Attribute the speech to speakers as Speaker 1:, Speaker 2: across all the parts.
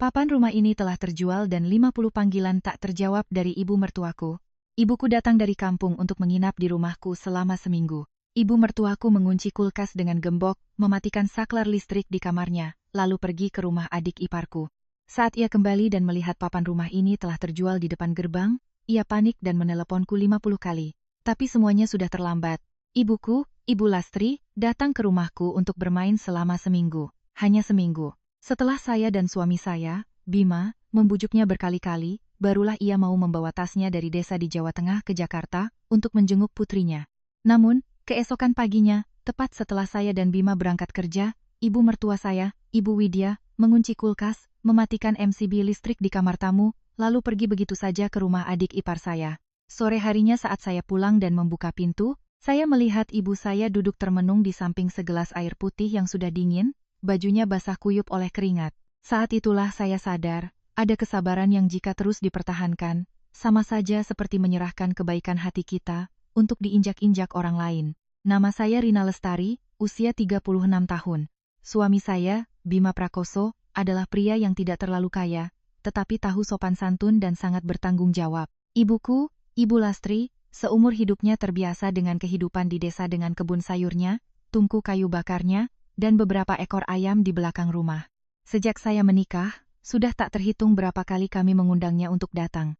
Speaker 1: Papan rumah ini telah terjual dan 50 panggilan tak terjawab dari ibu mertuaku. Ibuku datang dari kampung untuk menginap di rumahku selama seminggu. Ibu mertuaku mengunci kulkas dengan gembok, mematikan saklar listrik di kamarnya, lalu pergi ke rumah adik iparku. Saat ia kembali dan melihat papan rumah ini telah terjual di depan gerbang, ia panik dan meneleponku 50 kali. Tapi semuanya sudah terlambat. Ibuku, Ibu Lastri, datang ke rumahku untuk bermain selama seminggu. Hanya seminggu. Setelah saya dan suami saya, Bima, membujuknya berkali-kali, barulah ia mau membawa tasnya dari desa di Jawa Tengah ke Jakarta untuk menjenguk putrinya. Namun, keesokan paginya, tepat setelah saya dan Bima berangkat kerja, ibu mertua saya, Ibu Widya, mengunci kulkas, mematikan MCB listrik di kamar tamu, lalu pergi begitu saja ke rumah adik ipar saya. Sore harinya saat saya pulang dan membuka pintu, saya melihat ibu saya duduk termenung di samping segelas air putih yang sudah dingin, bajunya basah kuyup oleh keringat. Saat itulah saya sadar, ada kesabaran yang jika terus dipertahankan, sama saja seperti menyerahkan kebaikan hati kita untuk diinjak-injak orang lain. Nama saya Rina Lestari, usia 36 tahun. Suami saya, Bima Prakoso, adalah pria yang tidak terlalu kaya, tetapi tahu sopan santun dan sangat bertanggung jawab. Ibuku, Ibu Lastri, seumur hidupnya terbiasa dengan kehidupan di desa dengan kebun sayurnya, tungku kayu bakarnya, dan beberapa ekor ayam di belakang rumah. Sejak saya menikah, sudah tak terhitung berapa kali kami mengundangnya untuk datang.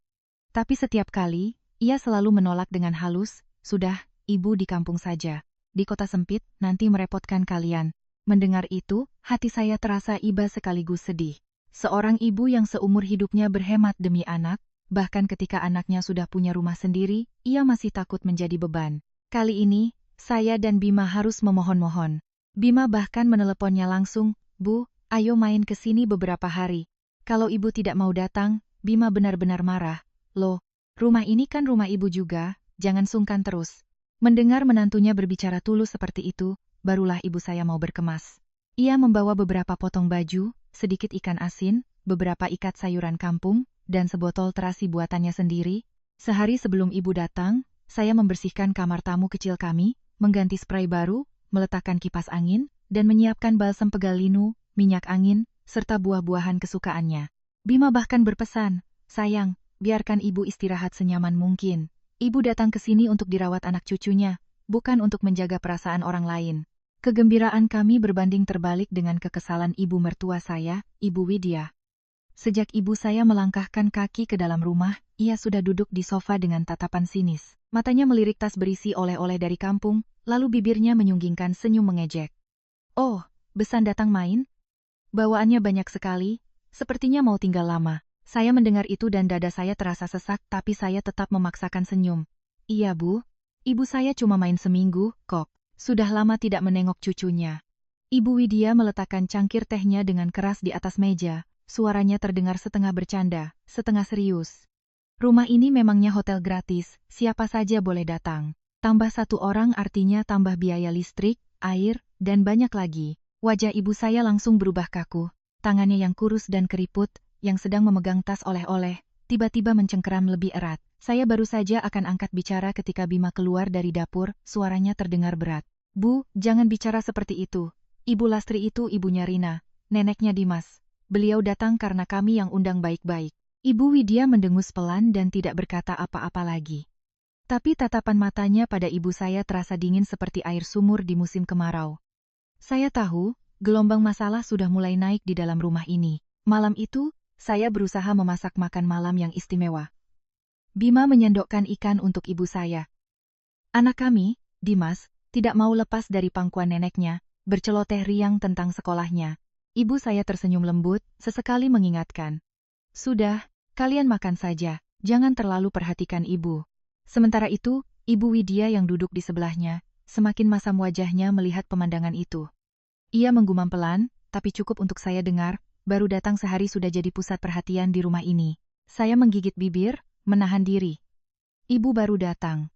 Speaker 1: Tapi setiap kali, ia selalu menolak dengan halus, "Sudah, ibu di kampung saja. Di kota sempit, nanti merepotkan kalian." Mendengar itu, hati saya terasa iba sekaligus sedih. Seorang ibu yang seumur hidupnya berhemat demi anak, bahkan ketika anaknya sudah punya rumah sendiri, ia masih takut menjadi beban. Kali ini, saya dan Bima harus memohon-mohon. Bima bahkan meneleponnya langsung, "Bu, ayo main ke sini beberapa hari." Kalau ibu tidak mau datang, Bima benar-benar marah. "Loh, rumah ini kan rumah ibu juga, jangan sungkan terus." Mendengar menantunya berbicara tulus seperti itu, barulah ibu saya mau berkemas. Ia membawa beberapa potong baju, sedikit ikan asin, beberapa ikat sayuran kampung, dan sebotol terasi buatannya sendiri. Sehari sebelum ibu datang, saya membersihkan kamar tamu kecil kami, mengganti spray baru, meletakkan kipas angin, dan menyiapkan balsam pegal linu, minyak angin, serta buah-buahan kesukaannya. Bima bahkan berpesan, "Sayang, biarkan ibu istirahat senyaman mungkin. Ibu datang ke sini untuk dirawat anak cucunya, bukan untuk menjaga perasaan orang lain." Kegembiraan kami berbanding terbalik dengan kekesalan ibu mertua saya, Ibu Widya. Sejak ibu saya melangkahkan kaki ke dalam rumah, ia sudah duduk di sofa dengan tatapan sinis. Matanya melirik tas berisi oleh-oleh dari kampung, lalu bibirnya menyunggingkan senyum mengejek. "Oh, Besan datang main? Bawaannya banyak sekali, sepertinya mau tinggal lama." Saya mendengar itu dan dada saya terasa sesak, tapi saya tetap memaksakan senyum. "Iya Bu, ibu saya cuma main seminggu, kok. Sudah lama tidak menengok cucunya." Ibu Widya meletakkan cangkir tehnya dengan keras di atas meja. Suaranya terdengar setengah bercanda, setengah serius. "Rumah ini memangnya hotel gratis, siapa saja boleh datang. Tambah satu orang artinya tambah biaya listrik, air, dan banyak lagi." Wajah ibu saya langsung berubah kaku. Tangannya yang kurus dan keriput, yang sedang memegang tas oleh-oleh, tiba-tiba mencengkeram lebih erat. Saya baru saja akan angkat bicara ketika Bima keluar dari dapur, suaranya terdengar berat. "Bu, jangan bicara seperti itu. Ibu Lastri itu ibunya Rina, neneknya Dimas. Beliau datang karena kami yang undang baik-baik." Ibu Widya mendengus pelan dan tidak berkata apa-apa lagi. Tapi tatapan matanya pada ibu saya terasa dingin seperti air sumur di musim kemarau. Saya tahu, gelombang masalah sudah mulai naik di dalam rumah ini. Malam itu, saya berusaha memasak makan malam yang istimewa. Bima menyendokkan ikan untuk ibu saya. Anak kami, Dimas, tidak mau lepas dari pangkuan neneknya, berceloteh riang tentang sekolahnya. Ibu saya tersenyum lembut, sesekali mengingatkan. "Sudah, kalian makan saja, jangan terlalu perhatikan ibu." Sementara itu, Ibu Widya yang duduk di sebelahnya, semakin masam wajahnya melihat pemandangan itu. Ia menggumam pelan, tapi cukup untuk saya dengar, "Baru datang sehari sudah jadi pusat perhatian di rumah ini." Saya menggigit bibir, menahan diri. Ibu baru datang.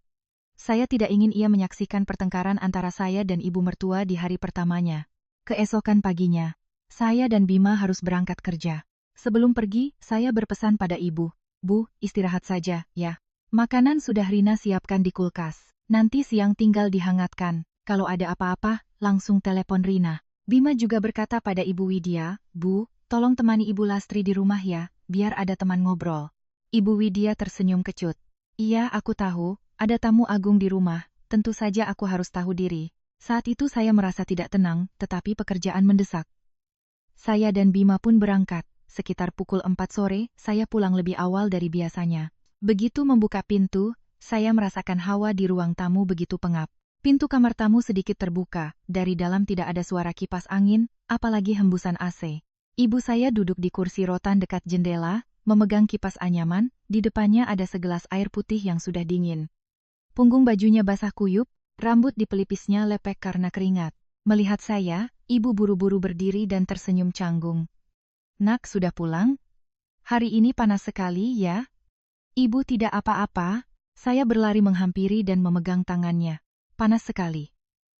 Speaker 1: Saya tidak ingin ia menyaksikan pertengkaran antara saya dan ibu mertua di hari pertamanya. Keesokan paginya, saya dan Bima harus berangkat kerja. Sebelum pergi, saya berpesan pada ibu, "Bu, istirahat saja, ya. Makanan sudah Rina siapkan di kulkas. Nanti siang tinggal dihangatkan. Kalau ada apa-apa, langsung telepon Rina." Bima juga berkata pada Ibu Widya, "Bu, tolong temani Ibu Lastri di rumah ya, biar ada teman ngobrol. Ibu Widya tersenyum kecut. Iya, aku tahu, ada tamu agung di rumah, tentu saja aku harus tahu diri. Saat itu saya merasa tidak tenang, tetapi pekerjaan mendesak. Saya dan Bima pun berangkat. Sekitar pukul 4 sore, saya pulang lebih awal dari biasanya. Begitu membuka pintu, saya merasakan hawa di ruang tamu begitu pengap. Pintu kamar tamu sedikit terbuka, dari dalam tidak ada suara kipas angin, apalagi hembusan AC. Ibu saya duduk di kursi rotan dekat jendela, memegang kipas anyaman, di depannya ada segelas air putih yang sudah dingin. Punggung bajunya basah kuyup, rambut di pelipisnya lepek karena keringat. Melihat saya, ibu buru-buru berdiri dan tersenyum canggung. Nak, sudah pulang? Hari ini panas sekali ya? Ibu tidak apa-apa, saya berlari menghampiri dan memegang tangannya. Panas sekali.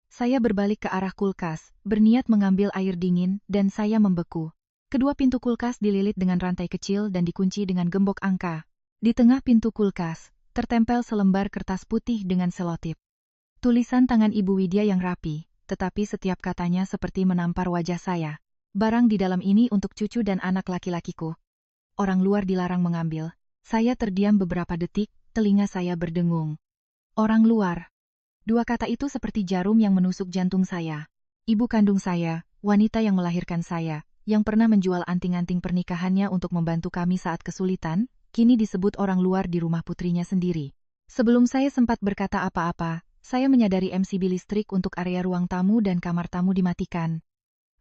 Speaker 1: Saya berbalik ke arah kulkas, berniat mengambil air dingin, dan saya membeku. Kedua pintu kulkas dililit dengan rantai kecil dan dikunci dengan gembok angka. Di tengah pintu kulkas, tertempel selembar kertas putih dengan selotip. Tulisan tangan Ibu Widya yang rapi, tetapi setiap katanya seperti menampar wajah saya. Barang di dalam ini untuk cucu dan anak laki-lakiku. Orang luar dilarang mengambil. Saya terdiam beberapa detik, telinga saya berdengung. Orang luar. Dua kata itu seperti jarum yang menusuk jantung saya. Ibu kandung saya, wanita yang melahirkan saya, yang pernah menjual anting-anting pernikahannya untuk membantu kami saat kesulitan, kini disebut orang luar di rumah putrinya sendiri. Sebelum saya sempat berkata apa-apa, saya menyadari MCB listrik untuk area ruang tamu dan kamar tamu dimatikan.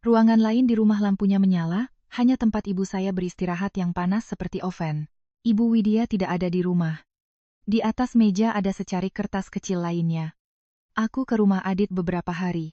Speaker 1: Ruangan lain di rumah lampunya menyala, hanya tempat ibu saya beristirahat yang panas seperti oven. Ibu Widya tidak ada di rumah. Di atas meja ada secarik kertas kecil lainnya. Aku ke rumah Adit beberapa hari.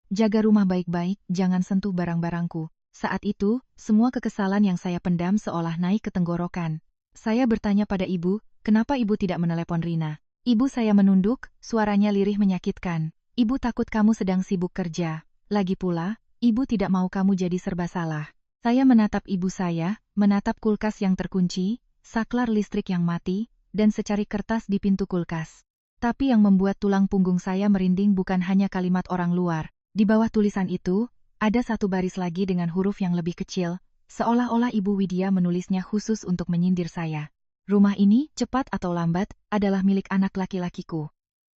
Speaker 1: Jaga rumah baik-baik, jangan sentuh barang-barangku. Saat itu, semua kekesalan yang saya pendam seolah naik ke tenggorokan. Saya bertanya pada ibu, kenapa ibu tidak menelepon Rina? Ibu saya menunduk, suaranya lirih menyakitkan. Ibu takut kamu sedang sibuk kerja. Lagi pula, ibu tidak mau kamu jadi serba salah. Saya menatap ibu saya, menatap kulkas yang terkunci, saklar listrik yang mati, dan secarik kertas di pintu kulkas. Tapi yang membuat tulang punggung saya merinding bukan hanya kalimat orang luar. Di bawah tulisan itu, ada satu baris lagi dengan huruf yang lebih kecil, seolah-olah Ibu Widya menulisnya khusus untuk menyindir saya. Rumah ini, cepat atau lambat, adalah milik anak laki-lakiku.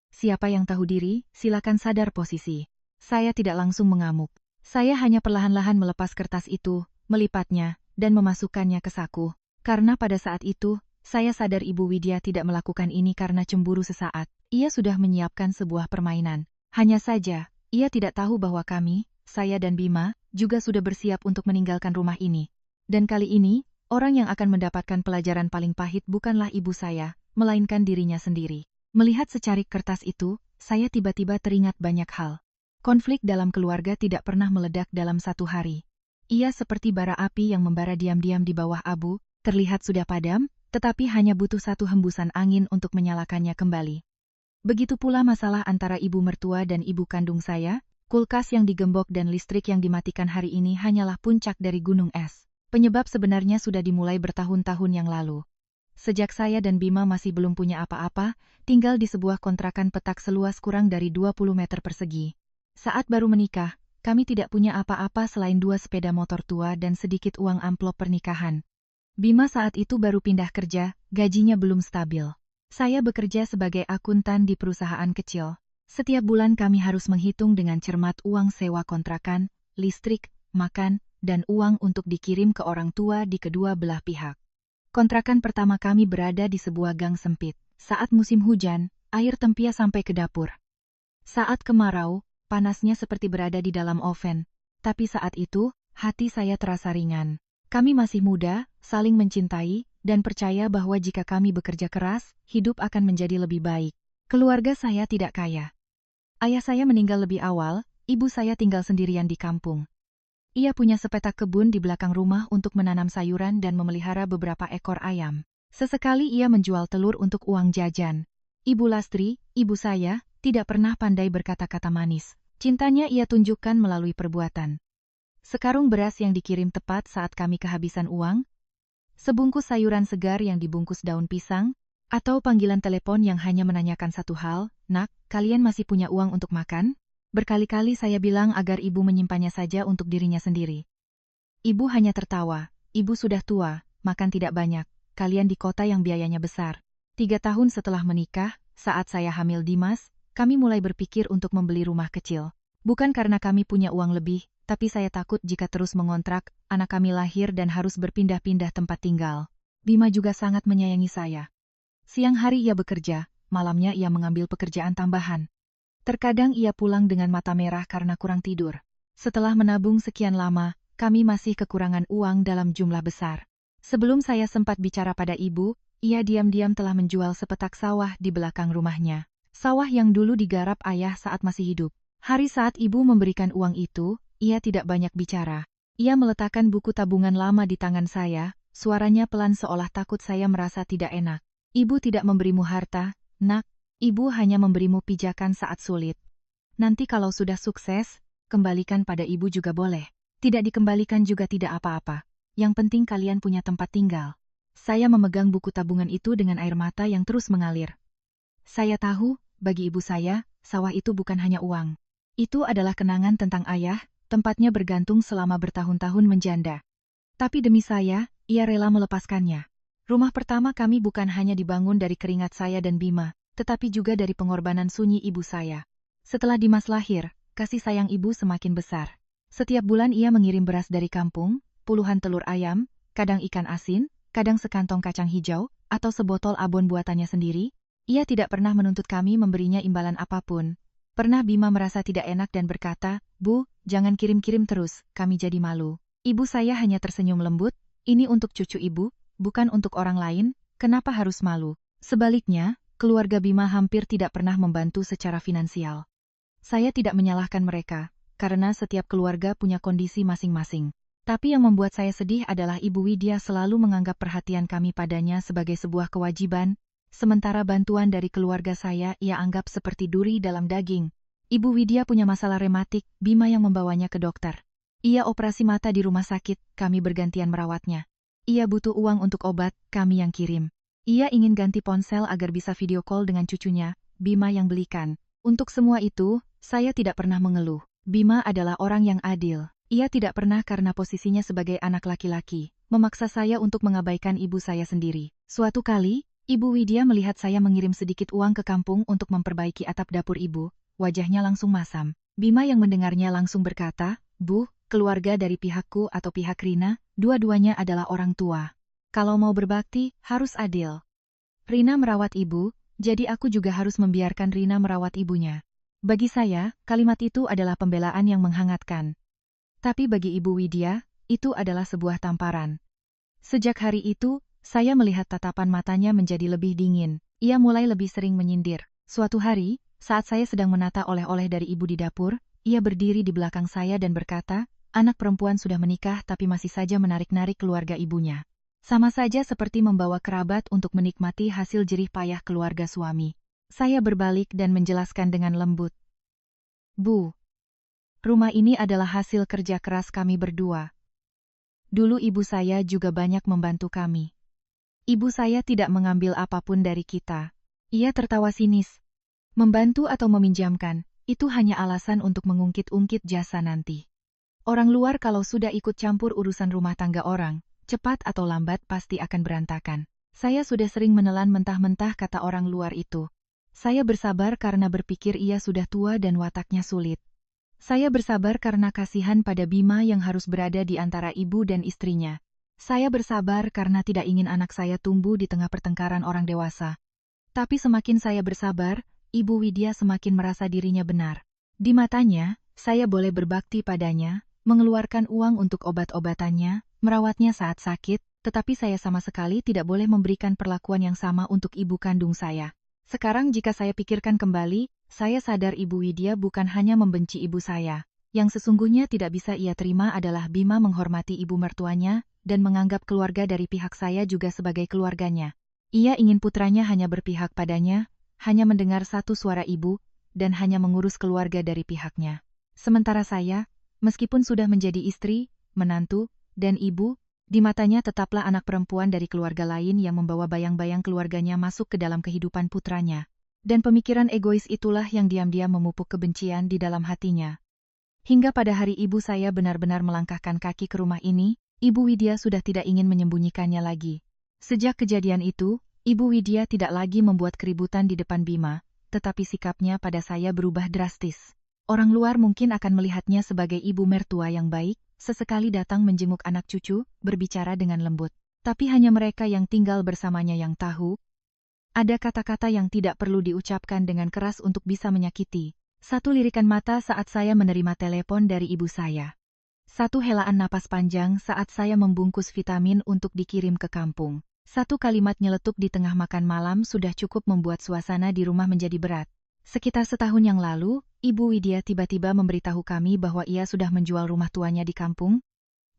Speaker 1: Siapa yang tahu diri, silakan sadar posisi. Saya tidak langsung mengamuk. Saya hanya perlahan-lahan melepas kertas itu, melipatnya, dan memasukkannya ke saku. Karena pada saat itu, saya sadar Ibu Widya tidak melakukan ini karena cemburu sesaat. Ia sudah menyiapkan sebuah permainan. Hanya saja, ia tidak tahu bahwa kami, saya dan Bima, juga sudah bersiap untuk meninggalkan rumah ini. Dan kali ini, orang yang akan mendapatkan pelajaran paling pahit bukanlah ibu saya, melainkan dirinya sendiri. Melihat secarik kertas itu, saya tiba-tiba teringat banyak hal. Konflik dalam keluarga tidak pernah meledak dalam satu hari. Ia seperti bara api yang membara diam-diam di bawah abu, terlihat sudah padam, tetapi hanya butuh satu hembusan angin untuk menyalakannya kembali. Begitu pula masalah antara ibu mertua dan ibu kandung saya, kulkas yang digembok dan listrik yang dimatikan hari ini hanyalah puncak dari gunung es. Penyebab sebenarnya sudah dimulai bertahun-tahun yang lalu. Sejak saya dan Bima masih belum punya apa-apa, tinggal di sebuah kontrakan petak seluas kurang dari 20 meter persegi. Saat baru menikah, kami tidak punya apa-apa selain 2 sepeda motor tua dan sedikit uang amplop pernikahan. Bima saat itu baru pindah kerja, gajinya belum stabil. Saya bekerja sebagai akuntan di perusahaan kecil. Setiap bulan kami harus menghitung dengan cermat uang sewa kontrakan, listrik, makan, dan uang untuk dikirim ke orang tua di kedua belah pihak. Kontrakan pertama kami berada di sebuah gang sempit. Saat musim hujan, air tempias sampai ke dapur. Saat kemarau, panasnya seperti berada di dalam oven. Tapi saat itu, hati saya terasa ringan. Kami masih muda, saling mencintai, dan percaya bahwa jika kami bekerja keras, hidup akan menjadi lebih baik. Keluarga saya tidak kaya. Ayah saya meninggal lebih awal, ibu saya tinggal sendirian di kampung. Ia punya sepetak kebun di belakang rumah untuk menanam sayuran dan memelihara beberapa ekor ayam. Sesekali ia menjual telur untuk uang jajan. Ibu Lastri, ibu saya, tidak pernah pandai berkata-kata manis. Cintanya ia tunjukkan melalui perbuatan. Sekarung beras yang dikirim tepat saat kami kehabisan uang, sebungkus sayuran segar yang dibungkus daun pisang, atau panggilan telepon yang hanya menanyakan satu hal, "Nak, kalian masih punya uang untuk makan?" Berkali-kali saya bilang agar ibu menyimpannya saja untuk dirinya sendiri. Ibu hanya tertawa. Ibu sudah tua, makan tidak banyak. Kalian di kota yang biayanya besar. 3 tahun setelah menikah, saat saya hamil Dimas, kami mulai berpikir untuk membeli rumah kecil. Bukan karena kami punya uang lebih, tapi saya takut jika terus mengontrak, anak kami lahir dan harus berpindah-pindah tempat tinggal. Bima juga sangat menyayangi saya. Siang hari ia bekerja, malamnya ia mengambil pekerjaan tambahan. Terkadang ia pulang dengan mata merah karena kurang tidur. Setelah menabung sekian lama, kami masih kekurangan uang dalam jumlah besar. Sebelum saya sempat bicara pada ibu, ia diam-diam telah menjual sepetak sawah di belakang rumahnya. Sawah yang dulu digarap ayah saat masih hidup. Hari saat ibu memberikan uang itu, ia tidak banyak bicara. Ia meletakkan buku tabungan lama di tangan saya, suaranya pelan seolah takut saya merasa tidak enak. Ibu tidak memberimu harta, nak. Ibu hanya memberimu pijakan saat sulit. Nanti kalau sudah sukses, kembalikan pada ibu juga boleh. Tidak dikembalikan juga tidak apa-apa. Yang penting kalian punya tempat tinggal. Saya memegang buku tabungan itu dengan air mata yang terus mengalir. Saya tahu, bagi ibu saya, sawah itu bukan hanya uang. Itu adalah kenangan tentang ayah, tempatnya bergantung selama bertahun-tahun menjanda. Tapi demi saya, ia rela melepaskannya. Rumah pertama kami bukan hanya dibangun dari keringat saya dan Bima, tetapi juga dari pengorbanan sunyi ibu saya. Setelah Dimas lahir, kasih sayang ibu semakin besar. Setiap bulan ia mengirim beras dari kampung, puluhan telur ayam, kadang ikan asin, kadang sekantong kacang hijau, atau sebotol abon buatannya sendiri. Ia tidak pernah menuntut kami memberinya imbalan apapun. Pernah Bima merasa tidak enak dan berkata, "Bu, jangan kirim-kirim terus, kami jadi malu." Ibu saya hanya tersenyum lembut, "Ini untuk cucu ibu, bukan untuk orang lain, kenapa harus malu?" Sebaliknya, keluarga Bima hampir tidak pernah membantu secara finansial. Saya tidak menyalahkan mereka, karena setiap keluarga punya kondisi masing-masing. Tapi yang membuat saya sedih adalah Ibu Widya selalu menganggap perhatian kami padanya sebagai sebuah kewajiban, sementara bantuan dari keluarga saya ia anggap seperti duri dalam daging. Ibu Widya punya masalah rematik, Bima yang membawanya ke dokter. Ia operasi mata di rumah sakit, kami bergantian merawatnya. Ia butuh uang untuk obat, kami yang kirim. Ia ingin ganti ponsel agar bisa video call dengan cucunya, Bima yang belikan. Untuk semua itu, saya tidak pernah mengeluh. Bima adalah orang yang adil. Ia tidak pernah karena posisinya sebagai anak laki-laki, memaksa saya untuk mengabaikan ibu saya sendiri. Suatu kali, Ibu Widya melihat saya mengirim sedikit uang ke kampung untuk memperbaiki atap dapur ibu, wajahnya langsung masam. Bima yang mendengarnya langsung berkata, "Bu, keluarga dari pihakku atau pihak Rina, dua-duanya adalah orang tua. Kalau mau berbakti, harus adil. Rina merawat ibu, jadi aku juga harus membiarkan Rina merawat ibunya." Bagi saya, kalimat itu adalah pembelaan yang menghangatkan. Tapi bagi Ibu Widya, itu adalah sebuah tamparan. Sejak hari itu, saya melihat tatapan matanya menjadi lebih dingin. Ia mulai lebih sering menyindir. Suatu hari, saat saya sedang menata oleh-oleh dari ibu di dapur, ia berdiri di belakang saya dan berkata, "Anak perempuan sudah menikah tapi masih saja menarik-narik keluarga ibunya. Sama saja seperti membawa kerabat untuk menikmati hasil jerih payah keluarga suami." Saya berbalik dan menjelaskan dengan lembut. "Bu, rumah ini adalah hasil kerja keras kami berdua. Dulu ibu saya juga banyak membantu kami. Ibu saya tidak mengambil apapun dari kita." Ia tertawa sinis. Membantu atau meminjamkan, itu hanya alasan untuk mengungkit-ungkit jasa nanti. Orang luar kalau sudah ikut campur urusan rumah tangga orang, cepat atau lambat pasti akan berantakan. Saya sudah sering menelan mentah-mentah kata orang luar itu. Saya bersabar karena berpikir ia sudah tua dan wataknya sulit. Saya bersabar karena kasihan pada Bima yang harus berada di antara ibu dan istrinya. Saya bersabar karena tidak ingin anak saya tumbuh di tengah pertengkaran orang dewasa. Tapi semakin saya bersabar, Ibu Widya semakin merasa dirinya benar. Di matanya, saya boleh berbakti padanya, mengeluarkan uang untuk obat-obatannya, merawatnya saat sakit, tetapi saya sama sekali tidak boleh memberikan perlakuan yang sama untuk ibu kandung saya. Sekarang jika saya pikirkan kembali, saya sadar Ibu Widya bukan hanya membenci ibu saya. Yang sesungguhnya tidak bisa ia terima adalah Bima menghormati ibu mertuanya, dan menganggap keluarga dari pihak saya juga sebagai keluarganya. Ia ingin putranya hanya berpihak padanya, hanya mendengar satu suara ibu, dan hanya mengurus keluarga dari pihaknya. Sementara saya, meskipun sudah menjadi istri, menantu, dan ibu, di matanya tetaplah anak perempuan dari keluarga lain yang membawa bayang-bayang keluarganya masuk ke dalam kehidupan putranya. Dan pemikiran egois itulah yang diam-diam memupuk kebencian di dalam hatinya. Hingga pada hari ibu saya benar-benar melangkahkan kaki ke rumah ini, Ibu Widya sudah tidak ingin menyembunyikannya lagi. Sejak kejadian itu, Ibu Widya tidak lagi membuat keributan di depan Bima, tetapi sikapnya pada saya berubah drastis. Orang luar mungkin akan melihatnya sebagai ibu mertua yang baik, sesekali datang menjenguk anak cucu, berbicara dengan lembut. Tapi hanya mereka yang tinggal bersamanya yang tahu, ada kata-kata yang tidak perlu diucapkan dengan keras untuk bisa menyakiti. Satu lirikan mata saat saya menerima telepon dari ibu saya. Satu helaan napas panjang saat saya membungkus vitamin untuk dikirim ke kampung. Satu kalimat nyeletuk di tengah makan malam sudah cukup membuat suasana di rumah menjadi berat. Sekitar setahun yang lalu, Ibu Widya tiba-tiba memberitahu kami bahwa ia sudah menjual rumah tuanya di kampung.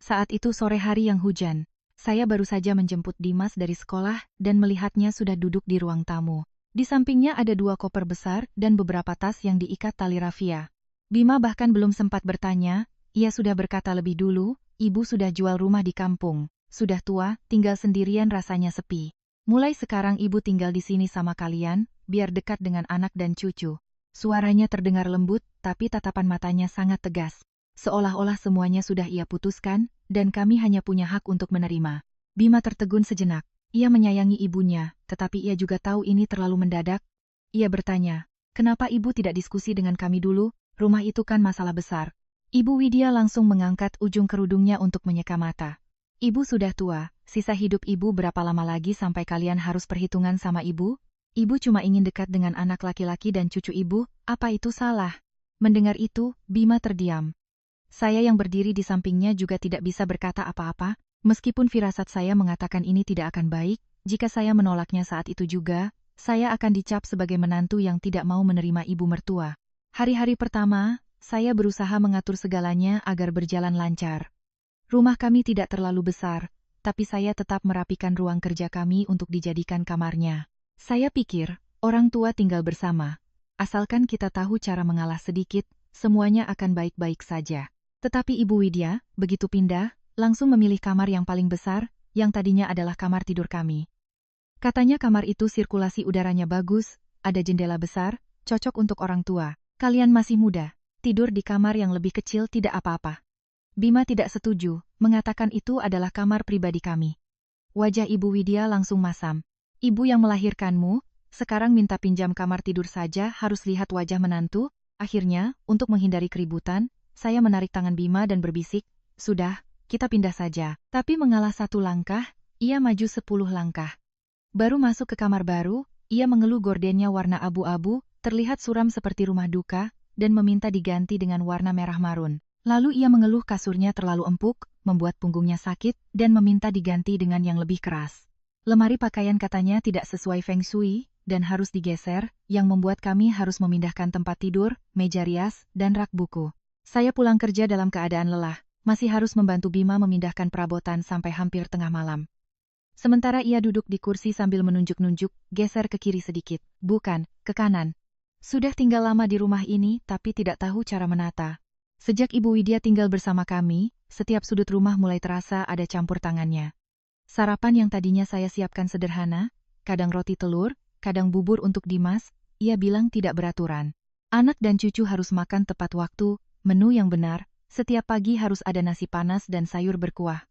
Speaker 1: Saat itu sore hari yang hujan. Saya baru saja menjemput Dimas dari sekolah dan melihatnya sudah duduk di ruang tamu. Di sampingnya ada 2 koper besar dan beberapa tas yang diikat tali rafia. Bima bahkan belum sempat bertanya, ia sudah berkata lebih dulu, ibu sudah jual rumah di kampung. Sudah tua, tinggal sendirian rasanya sepi. Mulai sekarang ibu tinggal di sini sama kalian, biar dekat dengan anak dan cucu. Suaranya terdengar lembut, tapi tatapan matanya sangat tegas. Seolah-olah semuanya sudah ia putuskan, dan kami hanya punya hak untuk menerima. Bima tertegun sejenak. Ia menyayangi ibunya, tetapi ia juga tahu ini terlalu mendadak. Ia bertanya, kenapa ibu tidak diskusi dengan kami dulu? Rumah itu kan masalah besar. Ibu Widya langsung mengangkat ujung kerudungnya untuk menyeka mata. Ibu sudah tua, sisa hidup ibu berapa lama lagi sampai kalian harus perhitungan sama ibu? Ibu cuma ingin dekat dengan anak laki-laki dan cucu ibu, apa itu salah? Mendengar itu, Bima terdiam. Saya yang berdiri di sampingnya juga tidak bisa berkata apa-apa, meskipun firasat saya mengatakan ini tidak akan baik, jika saya menolaknya saat itu juga, saya akan dicap sebagai menantu yang tidak mau menerima ibu mertua. Hari-hari pertama, saya berusaha mengatur segalanya agar berjalan lancar. Rumah kami tidak terlalu besar, tapi saya tetap merapikan ruang kerja kami untuk dijadikan kamarnya. Saya pikir, orang tua tinggal bersama. Asalkan kita tahu cara mengalah sedikit, semuanya akan baik-baik saja. Tetapi Ibu Widya, begitu pindah, langsung memilih kamar yang paling besar, yang tadinya adalah kamar tidur kami. Katanya kamar itu sirkulasi udaranya bagus, ada jendela besar, cocok untuk orang tua. Kalian masih muda, tidur di kamar yang lebih kecil tidak apa-apa. Bima tidak setuju, mengatakan itu adalah kamar pribadi kami. Wajah Ibu Widya langsung masam. Ibu yang melahirkanmu, sekarang minta pinjam kamar tidur saja harus lihat wajah menantu. Akhirnya, untuk menghindari keributan, saya menarik tangan Bima dan berbisik, sudah, kita pindah saja. Tapi mengalah 1 langkah, ia maju 10 langkah. Baru masuk ke kamar baru, ia mengeluh gordennya warna abu-abu, terlihat suram seperti rumah duka, dan meminta diganti dengan warna merah marun. Lalu ia mengeluh kasurnya terlalu empuk, membuat punggungnya sakit, dan meminta diganti dengan yang lebih keras. Lemari pakaian katanya tidak sesuai feng shui, dan harus digeser, yang membuat kami harus memindahkan tempat tidur, meja rias, dan rak buku. Saya pulang kerja dalam keadaan lelah, masih harus membantu Bima memindahkan perabotan sampai hampir tengah malam. Sementara ia duduk di kursi sambil menunjuk-nunjuk, geser ke kiri sedikit, bukan, ke kanan. Sudah tinggal lama di rumah ini tapi tidak tahu cara menata. Sejak Ibu Widya tinggal bersama kami, setiap sudut rumah mulai terasa ada campur tangannya. Sarapan yang tadinya saya siapkan sederhana, kadang roti telur, kadang bubur untuk Dimas, ia bilang tidak beraturan. Anak dan cucu harus makan tepat waktu, menu yang benar, setiap pagi harus ada nasi panas dan sayur berkuah.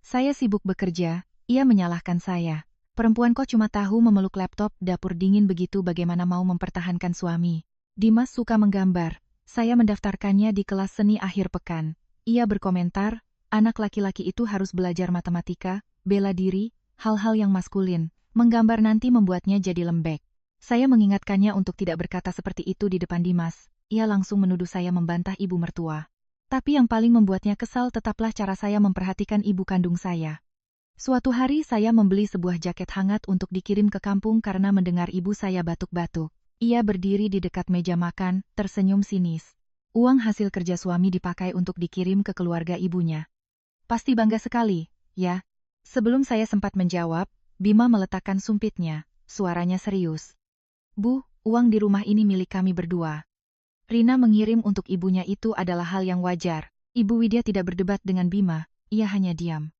Speaker 1: Saya sibuk bekerja, ia menyalahkan saya. Perempuan kok cuma tahu memeluk laptop dapur dingin begitu bagaimana mau mempertahankan suami. Dimas suka menggambar. Saya mendaftarkannya di kelas seni akhir pekan. Ia berkomentar, anak laki-laki itu harus belajar matematika, bela diri, hal-hal yang maskulin. Menggambar nanti membuatnya jadi lembek. Saya mengingatkannya untuk tidak berkata seperti itu di depan Dimas. Ia langsung menuduh saya membantah ibu mertua. Tapi yang paling membuatnya kesal tetaplah cara saya memperhatikan ibu kandung saya. Suatu hari saya membeli sebuah jaket hangat untuk dikirim ke kampung karena mendengar ibu saya batuk-batuk. Ia berdiri di dekat meja makan, tersenyum sinis. Uang hasil kerja suami dipakai untuk dikirim ke keluarga ibunya. Pasti bangga sekali, ya? Sebelum saya sempat menjawab, Bima meletakkan sumpitnya, suaranya serius. Bu, uang di rumah ini milik kami berdua. Rina mengirim untuk ibunya itu adalah hal yang wajar. Ibu Widya tidak berdebat dengan Bima, ia hanya diam.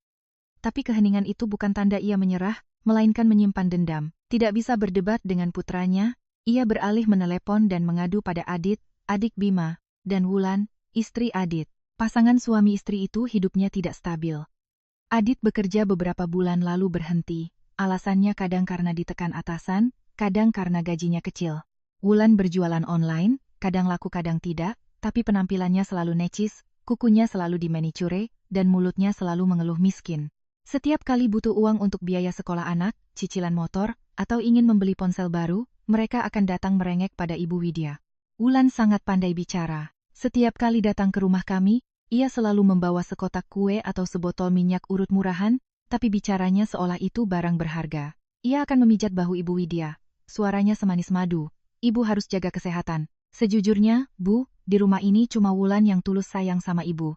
Speaker 1: Tapi keheningan itu bukan tanda ia menyerah, melainkan menyimpan dendam. Tidak bisa berdebat dengan putranya, ia beralih menelepon dan mengadu pada Adit, adik Bima, dan Wulan, istri Adit. Pasangan suami istri itu hidupnya tidak stabil. Adit bekerja beberapa bulan lalu berhenti. Alasannya kadang karena ditekan atasan, kadang karena gajinya kecil. Wulan berjualan online, kadang laku kadang tidak, tapi penampilannya selalu necis, kukunya selalu dimanicure, dan mulutnya selalu mengeluh miskin. Setiap kali butuh uang untuk biaya sekolah anak, cicilan motor, atau ingin membeli ponsel baru, mereka akan datang merengek pada Ibu Widya. Wulan sangat pandai bicara. Setiap kali datang ke rumah kami, ia selalu membawa sekotak kue atau sebotol minyak urut murahan, tapi bicaranya seolah itu barang berharga. Ia akan memijat bahu Ibu Widya. Suaranya semanis madu. Ibu harus jaga kesehatan. Sejujurnya, Bu, di rumah ini cuma Wulan yang tulus sayang sama Ibu.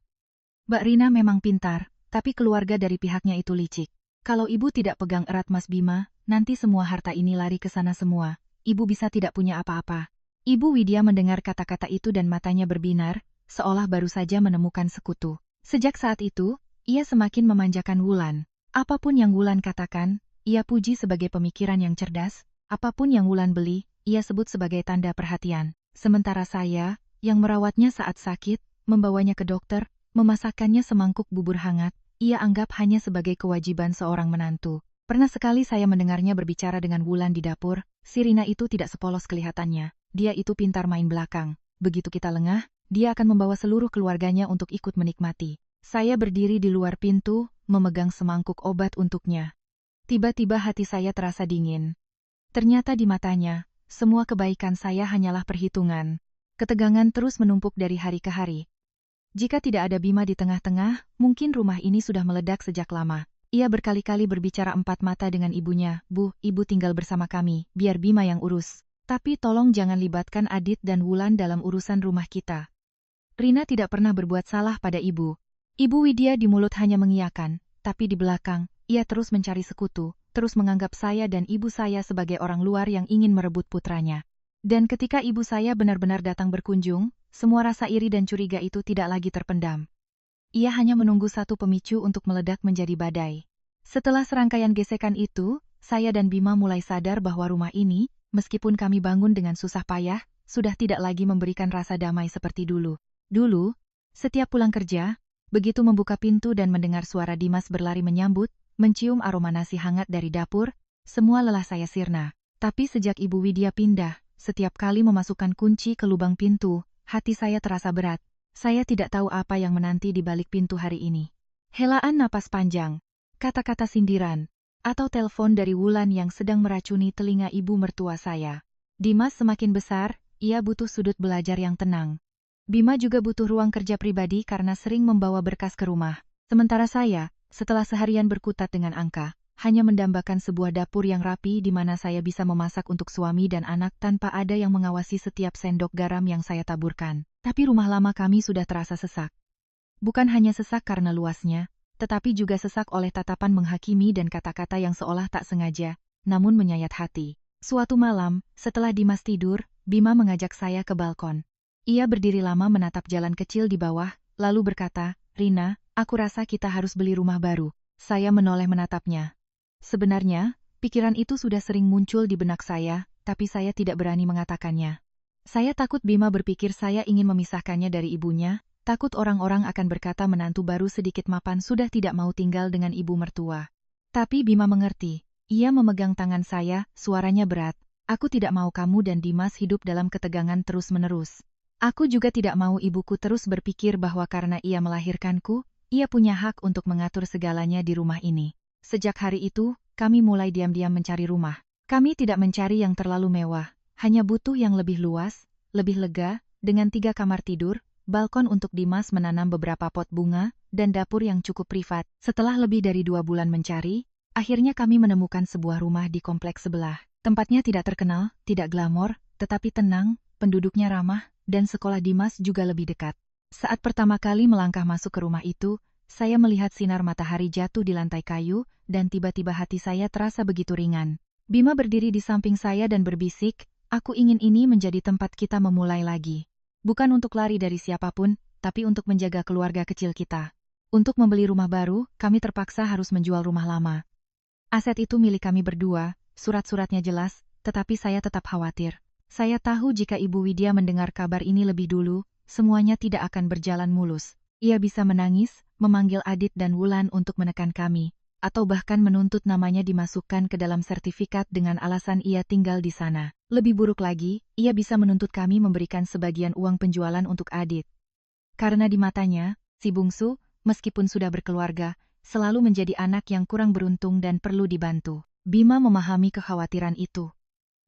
Speaker 1: Mbak Rina memang pintar, tapi keluarga dari pihaknya itu licik. Kalau Ibu tidak pegang erat Mas Bima, nanti semua harta ini lari ke sana semua. Ibu bisa tidak punya apa-apa. Ibu Widya mendengar kata-kata itu dan matanya berbinar, seolah baru saja menemukan sekutu. Sejak saat itu, ia semakin memanjakan Wulan. Apapun yang Wulan katakan, ia puji sebagai pemikiran yang cerdas. Apapun yang Wulan beli, ia sebut sebagai tanda perhatian. Sementara saya, yang merawatnya saat sakit, membawanya ke dokter, memasakkannya semangkuk bubur hangat, ia anggap hanya sebagai kewajiban seorang menantu. Pernah sekali saya mendengarnya berbicara dengan Wulan di dapur, si Rina itu tidak sepolos kelihatannya. Dia itu pintar main belakang. Begitu kita lengah, dia akan membawa seluruh keluarganya untuk ikut menikmati. Saya berdiri di luar pintu, memegang semangkuk obat untuknya. Tiba-tiba hati saya terasa dingin. Ternyata di matanya, semua kebaikan saya hanyalah perhitungan. Ketegangan terus menumpuk dari hari ke hari. Jika tidak ada Bima di tengah-tengah, mungkin rumah ini sudah meledak sejak lama. Ia berkali-kali berbicara empat mata dengan ibunya, "Bu, Ibu tinggal bersama kami, biar Bima yang urus. Tapi tolong jangan libatkan Adit dan Wulan dalam urusan rumah kita." Rina tidak pernah berbuat salah pada ibu. Ibu Widya di mulut hanya mengiyakan, tapi di belakang, ia terus mencari sekutu, terus menganggap saya dan ibu saya sebagai orang luar yang ingin merebut putranya. Dan ketika ibu saya benar-benar datang berkunjung, semua rasa iri dan curiga itu tidak lagi terpendam. Ia hanya menunggu satu pemicu untuk meledak menjadi badai. Setelah serangkaian gesekan itu, saya dan Bima mulai sadar bahwa rumah ini, meskipun kami bangun dengan susah payah, sudah tidak lagi memberikan rasa damai seperti dulu. Dulu, setiap pulang kerja, begitu membuka pintu dan mendengar suara Dimas berlari menyambut, mencium aroma nasi hangat dari dapur, semua lelah saya sirna. Tapi sejak Ibu Widya pindah, setiap kali memasukkan kunci ke lubang pintu, hati saya terasa berat. Saya tidak tahu apa yang menanti di balik pintu hari ini. Helaan napas panjang, kata-kata sindiran, atau telepon dari Wulan yang sedang meracuni telinga ibu mertua saya. Dimas semakin besar, ia butuh sudut belajar yang tenang. Bima juga butuh ruang kerja pribadi karena sering membawa berkas ke rumah. Sementara saya, setelah seharian berkutat dengan angka, hanya mendambakan sebuah dapur yang rapi di mana saya bisa memasak untuk suami dan anak tanpa ada yang mengawasi setiap sendok garam yang saya taburkan. Tapi rumah lama kami sudah terasa sesak. Bukan hanya sesak karena luasnya, tetapi juga sesak oleh tatapan menghakimi dan kata-kata yang seolah tak sengaja, namun menyayat hati. Suatu malam, setelah Dimas tidur, Bima mengajak saya ke balkon. Ia berdiri lama menatap jalan kecil di bawah, lalu berkata, "Rina, aku rasa kita harus beli rumah baru." Saya menoleh menatapnya. Sebenarnya, pikiran itu sudah sering muncul di benak saya, tapi saya tidak berani mengatakannya. Saya takut Bima berpikir saya ingin memisahkannya dari ibunya, takut orang-orang akan berkata menantu baru sedikit mapan sudah tidak mau tinggal dengan ibu mertua. Tapi Bima mengerti. Ia memegang tangan saya, suaranya berat. "Aku tidak mau kamu dan Dimas hidup dalam ketegangan terus-menerus. Aku juga tidak mau ibuku terus berpikir bahwa karena ia melahirkanku, ia punya hak untuk mengatur segalanya di rumah ini." Sejak hari itu, kami mulai diam-diam mencari rumah. Kami tidak mencari yang terlalu mewah, hanya butuh yang lebih luas, lebih lega, dengan 3 kamar tidur, balkon untuk Dimas menanam beberapa pot bunga, dan dapur yang cukup privat. Setelah lebih dari 2 bulan mencari, akhirnya kami menemukan sebuah rumah di kompleks sebelah. Tempatnya tidak terkenal, tidak glamor, tetapi tenang, penduduknya ramah, dan sekolah Dimas juga lebih dekat. Saat pertama kali melangkah masuk ke rumah itu, saya melihat sinar matahari jatuh di lantai kayu, dan tiba-tiba hati saya terasa begitu ringan. Bima berdiri di samping saya dan berbisik, "Aku ingin ini menjadi tempat kita memulai lagi. Bukan untuk lari dari siapapun, tapi untuk menjaga keluarga kecil kita. Untuk membeli rumah baru, kami terpaksa harus menjual rumah lama. Aset itu milik kami berdua, surat-suratnya jelas, tetapi saya tetap khawatir. Saya tahu jika Ibu Widya mendengar kabar ini lebih dulu, semuanya tidak akan berjalan mulus. Ia bisa menangis, memanggil Adit dan Wulan untuk menekan kami, atau bahkan menuntut namanya dimasukkan ke dalam sertifikat dengan alasan ia tinggal di sana. Lebih buruk lagi, ia bisa menuntut kami memberikan sebagian uang penjualan untuk Adit. Karena di matanya, si bungsu, meskipun sudah berkeluarga, selalu menjadi anak yang kurang beruntung dan perlu dibantu. Bima memahami kekhawatiran itu.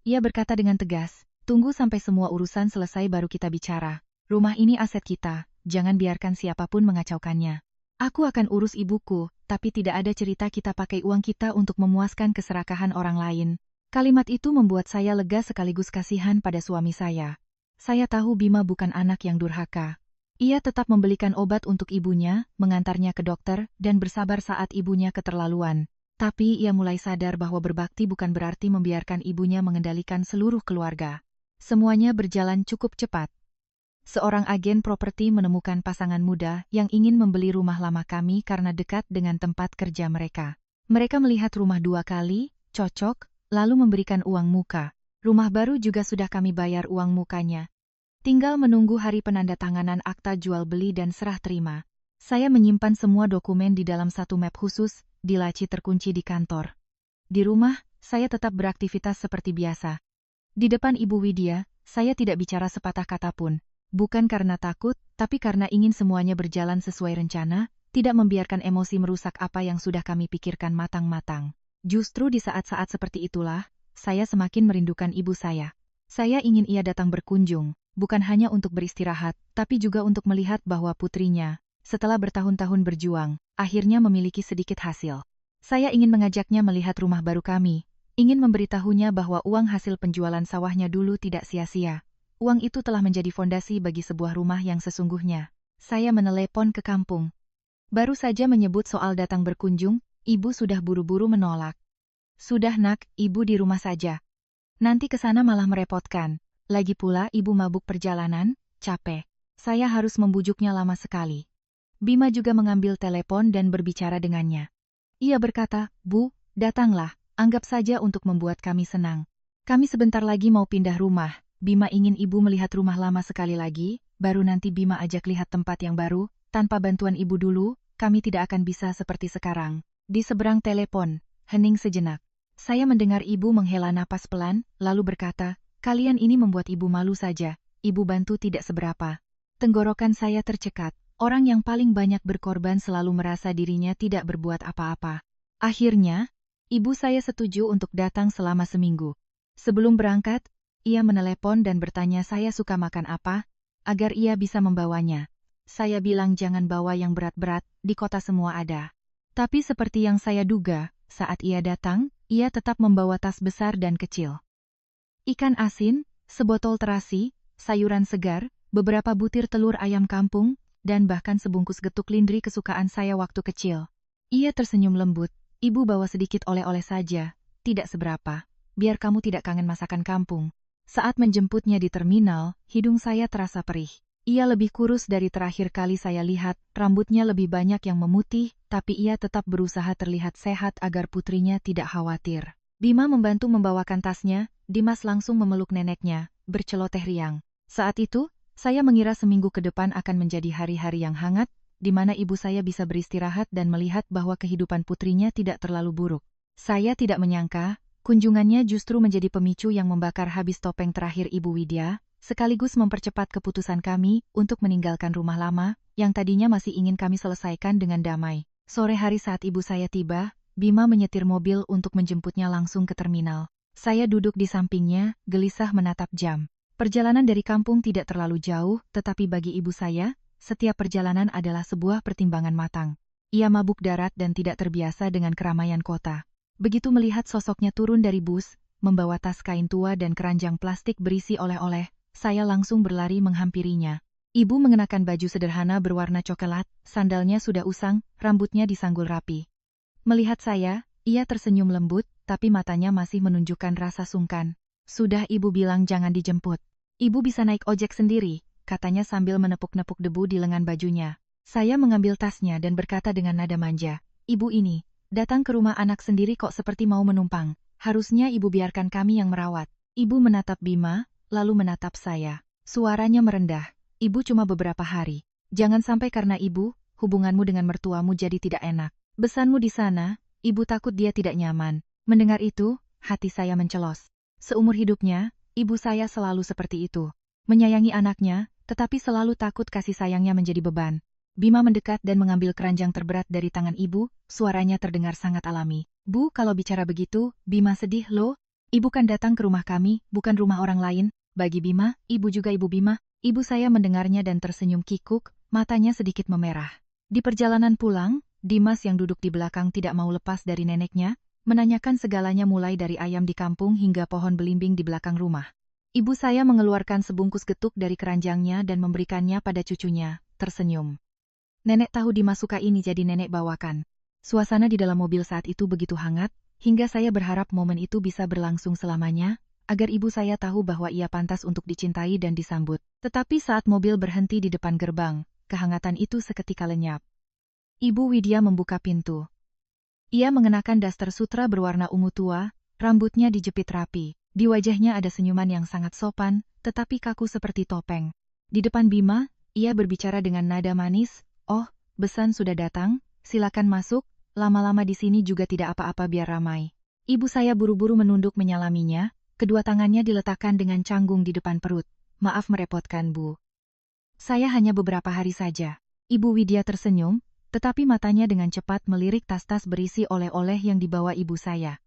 Speaker 1: Ia berkata dengan tegas, "Tunggu sampai semua urusan selesai baru kita bicara. Rumah ini aset kita, jangan biarkan siapapun mengacaukannya. Aku akan urus ibuku, tapi tidak ada cerita kita pakai uang kita untuk memuaskan keserakahan orang lain." Kalimat itu membuat saya lega sekaligus kasihan pada suami saya. Saya tahu Bima bukan anak yang durhaka. Ia tetap membelikan obat untuk ibunya, mengantarnya ke dokter, dan bersabar saat ibunya keterlaluan. Tapi ia mulai sadar bahwa berbakti bukan berarti membiarkan ibunya mengendalikan seluruh keluarga. Semuanya berjalan cukup cepat. Seorang agen properti menemukan pasangan muda yang ingin membeli rumah lama kami karena dekat dengan tempat kerja mereka. Mereka melihat rumah 2 kali, cocok, lalu memberikan uang muka. Rumah baru juga sudah kami bayar uang mukanya. Tinggal menunggu hari penandatanganan akta jual beli dan serah terima. Saya menyimpan semua dokumen di dalam satu map khusus, di laci terkunci di kantor. Di rumah, saya tetap beraktivitas seperti biasa. Di depan Ibu Widya, saya tidak bicara sepatah kata pun. Bukan karena takut, tapi karena ingin semuanya berjalan sesuai rencana, tidak membiarkan emosi merusak apa yang sudah kami pikirkan matang-matang. Justru di saat-saat seperti itulah, saya semakin merindukan ibu saya. Saya ingin ia datang berkunjung, bukan hanya untuk beristirahat, tapi juga untuk melihat bahwa putrinya, setelah bertahun-tahun berjuang, akhirnya memiliki sedikit hasil. Saya ingin mengajaknya melihat rumah baru kami, ingin memberitahunya bahwa uang hasil penjualan sawahnya dulu tidak sia-sia. Uang itu telah menjadi fondasi bagi sebuah rumah yang sesungguhnya. Saya menelepon ke kampung. Baru saja menyebut soal datang berkunjung, ibu sudah buru-buru menolak. "Sudah nak, ibu di rumah saja. Nanti ke sana malah merepotkan. Lagi pula ibu mabuk perjalanan, capek. Saya harus membujuknya lama sekali." Bima juga mengambil telepon dan berbicara dengannya. Ia berkata, "Bu, datanglah, anggap saja untuk membuat kami senang. Kami sebentar lagi mau pindah rumah. Bima ingin ibu melihat rumah lama sekali lagi, baru nanti Bima ajak lihat tempat yang baru. Tanpa bantuan ibu dulu, kami tidak akan bisa seperti sekarang." Di seberang telepon, hening sejenak. Saya mendengar ibu menghela napas pelan, lalu berkata, "Kalian ini membuat ibu malu saja, ibu bantu tidak seberapa." Tenggorokan saya tercekat. Orang yang paling banyak berkorban selalu merasa dirinya tidak berbuat apa-apa. Akhirnya, ibu saya setuju untuk datang selama seminggu. Sebelum berangkat, ia menelepon dan bertanya saya suka makan apa, agar ia bisa membawanya. Saya bilang jangan bawa yang berat-berat, di kota semua ada. Tapi seperti yang saya duga, saat ia datang, ia tetap membawa tas besar dan kecil. Ikan asin, sebotol terasi, sayuran segar, beberapa butir telur ayam kampung, dan bahkan sebungkus getuk lindri kesukaan saya waktu kecil. Ia tersenyum lembut, "Ibu bawa sedikit oleh-oleh saja, tidak seberapa. Biar kamu tidak kangen masakan kampung." Saat menjemputnya di terminal, hidung saya terasa perih. Ia lebih kurus dari terakhir kali saya lihat, rambutnya lebih banyak yang memutih, tapi ia tetap berusaha terlihat sehat agar putrinya tidak khawatir. Bima membantu membawakan tasnya, Dimas langsung memeluk neneknya, berceloteh riang. Saat itu, saya mengira seminggu ke depan akan menjadi hari-hari yang hangat, di mana ibu saya bisa beristirahat dan melihat bahwa kehidupan putrinya tidak terlalu buruk. Saya tidak menyangka, kunjungannya justru menjadi pemicu yang membakar habis topeng terakhir Ibu Widya, sekaligus mempercepat keputusan kami untuk meninggalkan rumah lama, yang tadinya masih ingin kami selesaikan dengan damai. Sore hari saat ibu saya tiba, Bima menyetir mobil untuk menjemputnya langsung ke terminal. Saya duduk di sampingnya, gelisah menatap jam. Perjalanan dari kampung tidak terlalu jauh, tetapi bagi ibu saya, setiap perjalanan adalah sebuah pertimbangan matang. Ia mabuk darat dan tidak terbiasa dengan keramaian kota. Begitu melihat sosoknya turun dari bus, membawa tas kain tua dan keranjang plastik berisi oleh-oleh, saya langsung berlari menghampirinya. Ibu mengenakan baju sederhana berwarna coklat, sandalnya sudah usang, rambutnya disanggul rapi. Melihat saya, ia tersenyum lembut, tapi matanya masih menunjukkan rasa sungkan. "Sudah ibu bilang jangan dijemput. Ibu bisa naik ojek sendiri," katanya sambil menepuk-nepuk debu di lengan bajunya. Saya mengambil tasnya dan berkata dengan nada manja, "Ibu ini, datang ke rumah anak sendiri kok seperti mau menumpang. Harusnya ibu biarkan kami yang merawat." Ibu menatap Bima, lalu menatap saya. Suaranya merendah. Ibu cuma beberapa hari. Jangan sampai karena ibu, hubunganmu dengan mertuamu jadi tidak enak. Besanmu di sana, ibu takut dia tidak nyaman. Mendengar itu, hati saya mencelos. Seumur hidupnya, ibu saya selalu seperti itu. Menyayangi anaknya, tetapi selalu takut kasih sayangnya menjadi beban. Bima mendekat dan mengambil keranjang terberat dari tangan ibu, suaranya terdengar sangat alami. Bu, kalau bicara begitu, Bima sedih loh. Ibu kan datang ke rumah kami, bukan rumah orang lain. Bagi Bima, ibu juga ibu Bima. Ibu saya mendengarnya dan tersenyum kikuk, matanya sedikit memerah. Di perjalanan pulang, Dimas yang duduk di belakang tidak mau lepas dari neneknya, menanyakan segalanya mulai dari ayam di kampung hingga pohon belimbing di belakang rumah. Ibu saya mengeluarkan sebungkus getuk dari keranjangnya dan memberikannya pada cucunya, tersenyum. Nenek tahu Dimas suka ini jadi nenek bawakan. Suasana di dalam mobil saat itu begitu hangat, hingga saya berharap momen itu bisa berlangsung selamanya, agar ibu saya tahu bahwa ia pantas untuk dicintai dan disambut. Tetapi saat mobil berhenti di depan gerbang, kehangatan itu seketika lenyap. Ibu Widya membuka pintu. Ia mengenakan daster sutra berwarna ungu tua, rambutnya dijepit rapi. Di wajahnya ada senyuman yang sangat sopan, tetapi kaku seperti topeng. Di depan Bima, ia berbicara dengan nada manis, "Oh, besan sudah datang, silakan masuk, lama-lama di sini juga tidak apa-apa biar ramai." Ibu saya buru-buru menunduk menyalaminya, kedua tangannya diletakkan dengan canggung di depan perut. "Maaf merepotkan, Bu. Saya hanya beberapa hari saja." Ibu Widya tersenyum, tetapi matanya dengan cepat melirik tas-tas berisi oleh-oleh yang dibawa ibu saya.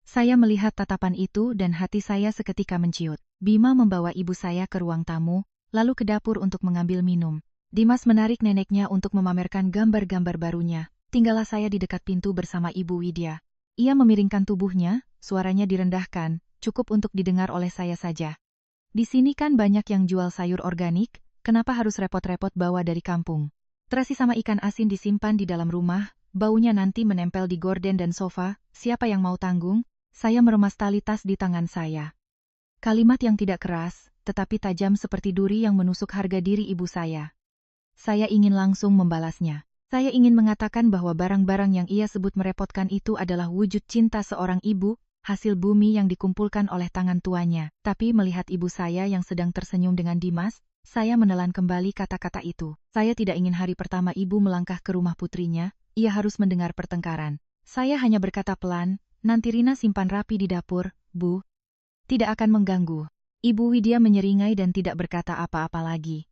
Speaker 1: Saya melihat tatapan itu dan hati saya seketika menciut. Bima membawa ibu saya ke ruang tamu, lalu ke dapur untuk mengambil minum. Dimas menarik neneknya untuk memamerkan gambar-gambar barunya. Tinggallah saya di dekat pintu bersama Ibu Widya. Ia memiringkan tubuhnya, suaranya direndahkan, cukup untuk didengar oleh saya saja. "Di sini kan banyak yang jual sayur organik, kenapa harus repot-repot bawa dari kampung? Terasi sama ikan asin disimpan di dalam rumah, baunya nanti menempel di gorden dan sofa, siapa yang mau tanggung?" Saya meremas tali tas di tangan saya. Kalimat yang tidak keras, tetapi tajam seperti duri yang menusuk harga diri ibu saya. Saya ingin langsung membalasnya. Saya ingin mengatakan bahwa barang-barang yang ia sebut merepotkan itu adalah wujud cinta seorang ibu, hasil bumi yang dikumpulkan oleh tangan tuanya. Tapi melihat ibu saya yang sedang tersenyum dengan Dimas, saya menelan kembali kata-kata itu. Saya tidak ingin hari pertama ibu melangkah ke rumah putrinya, ia harus mendengar pertengkaran. Saya hanya berkata pelan, "Nanti Rina simpan rapi di dapur, Bu. Tidak akan mengganggu." Ibu Widya menyeringai dan tidak berkata apa-apa lagi.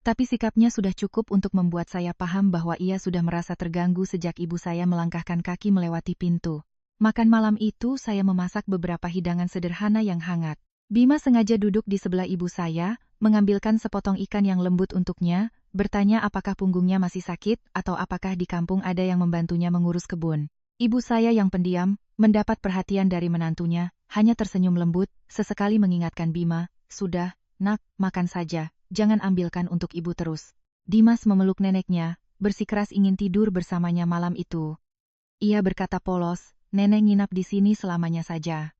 Speaker 1: Tapi sikapnya sudah cukup untuk membuat saya paham bahwa ia sudah merasa terganggu sejak ibu saya melangkahkan kaki melewati pintu. Makan malam itu saya memasak beberapa hidangan sederhana yang hangat. Bima sengaja duduk di sebelah ibu saya, mengambilkan sepotong ikan yang lembut untuknya, bertanya apakah punggungnya masih sakit atau apakah di kampung ada yang membantunya mengurus kebun. Ibu saya yang pendiam, mendapat perhatian dari menantunya, hanya tersenyum lembut, sesekali mengingatkan Bima, "Sudah, Nak, makan saja, jangan ambilkan untuk ibu terus." Dimas memeluk neneknya, bersikeras ingin tidur bersamanya malam itu. Ia berkata polos, "Nenek nginap di sini selamanya saja."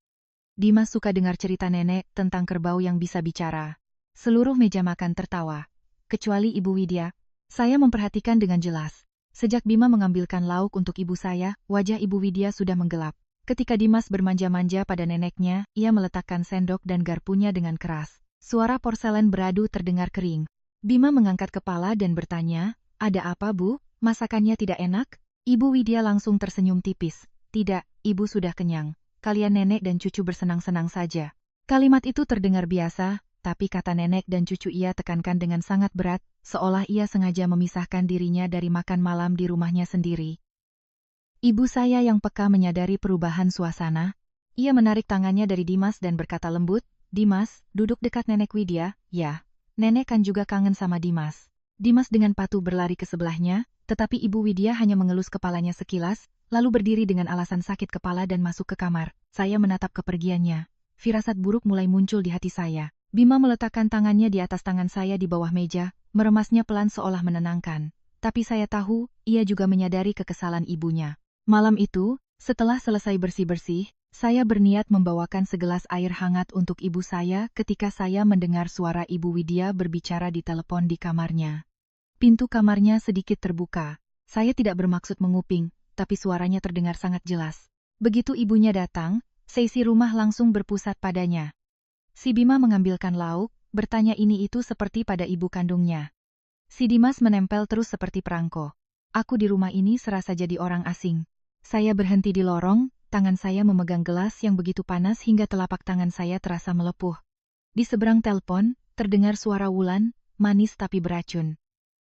Speaker 1: Dimas suka dengar cerita nenek tentang kerbau yang bisa bicara. Seluruh meja makan tertawa. Kecuali Ibu Widya. Saya memperhatikan dengan jelas. Sejak Bima mengambilkan lauk untuk ibu saya, wajah Ibu Widya sudah menggelap. Ketika Dimas bermanja-manja pada neneknya, ia meletakkan sendok dan garpunya dengan keras. Suara porselen beradu terdengar kering. Bima mengangkat kepala dan bertanya, "Ada apa, Bu? Masakannya tidak enak?" Ibu Widya langsung tersenyum tipis. "Tidak, Ibu sudah kenyang. Kalian nenek dan cucu bersenang-senang saja." Kalimat itu terdengar biasa, tapi kata nenek dan cucu ia tekankan dengan sangat berat, seolah ia sengaja memisahkan dirinya dari makan malam di rumahnya sendiri. Ibu saya yang peka menyadari perubahan suasana. Ia menarik tangannya dari Dimas dan berkata lembut, "Dimas, duduk dekat Nenek Widya, ya. Nenek kan juga kangen sama Dimas." Dimas dengan patuh berlari ke sebelahnya, tetapi Ibu Widya hanya mengelus kepalanya sekilas, lalu berdiri dengan alasan sakit kepala dan masuk ke kamar. Saya menatap kepergiannya. Firasat buruk mulai muncul di hati saya. Bima meletakkan tangannya di atas tangan saya di bawah meja, meremasnya pelan seolah menenangkan. Tapi saya tahu, ia juga menyadari kekesalan ibunya. Malam itu, setelah selesai bersih-bersih, saya berniat membawakan segelas air hangat untuk ibu saya ketika saya mendengar suara Ibu Widya berbicara di telepon di kamarnya. Pintu kamarnya sedikit terbuka. Saya tidak bermaksud menguping, tapi suaranya terdengar sangat jelas. Begitu ibunya datang, seisi rumah langsung berpusat padanya. Si Bima mengambilkan lauk, bertanya ini itu seperti pada ibu kandungnya. Si Dimas menempel terus seperti perangko. Aku di rumah ini serasa jadi orang asing. Saya berhenti di lorong, tangan saya memegang gelas yang begitu panas hingga telapak tangan saya terasa melepuh. Di seberang telepon, terdengar suara Wulan, manis tapi beracun.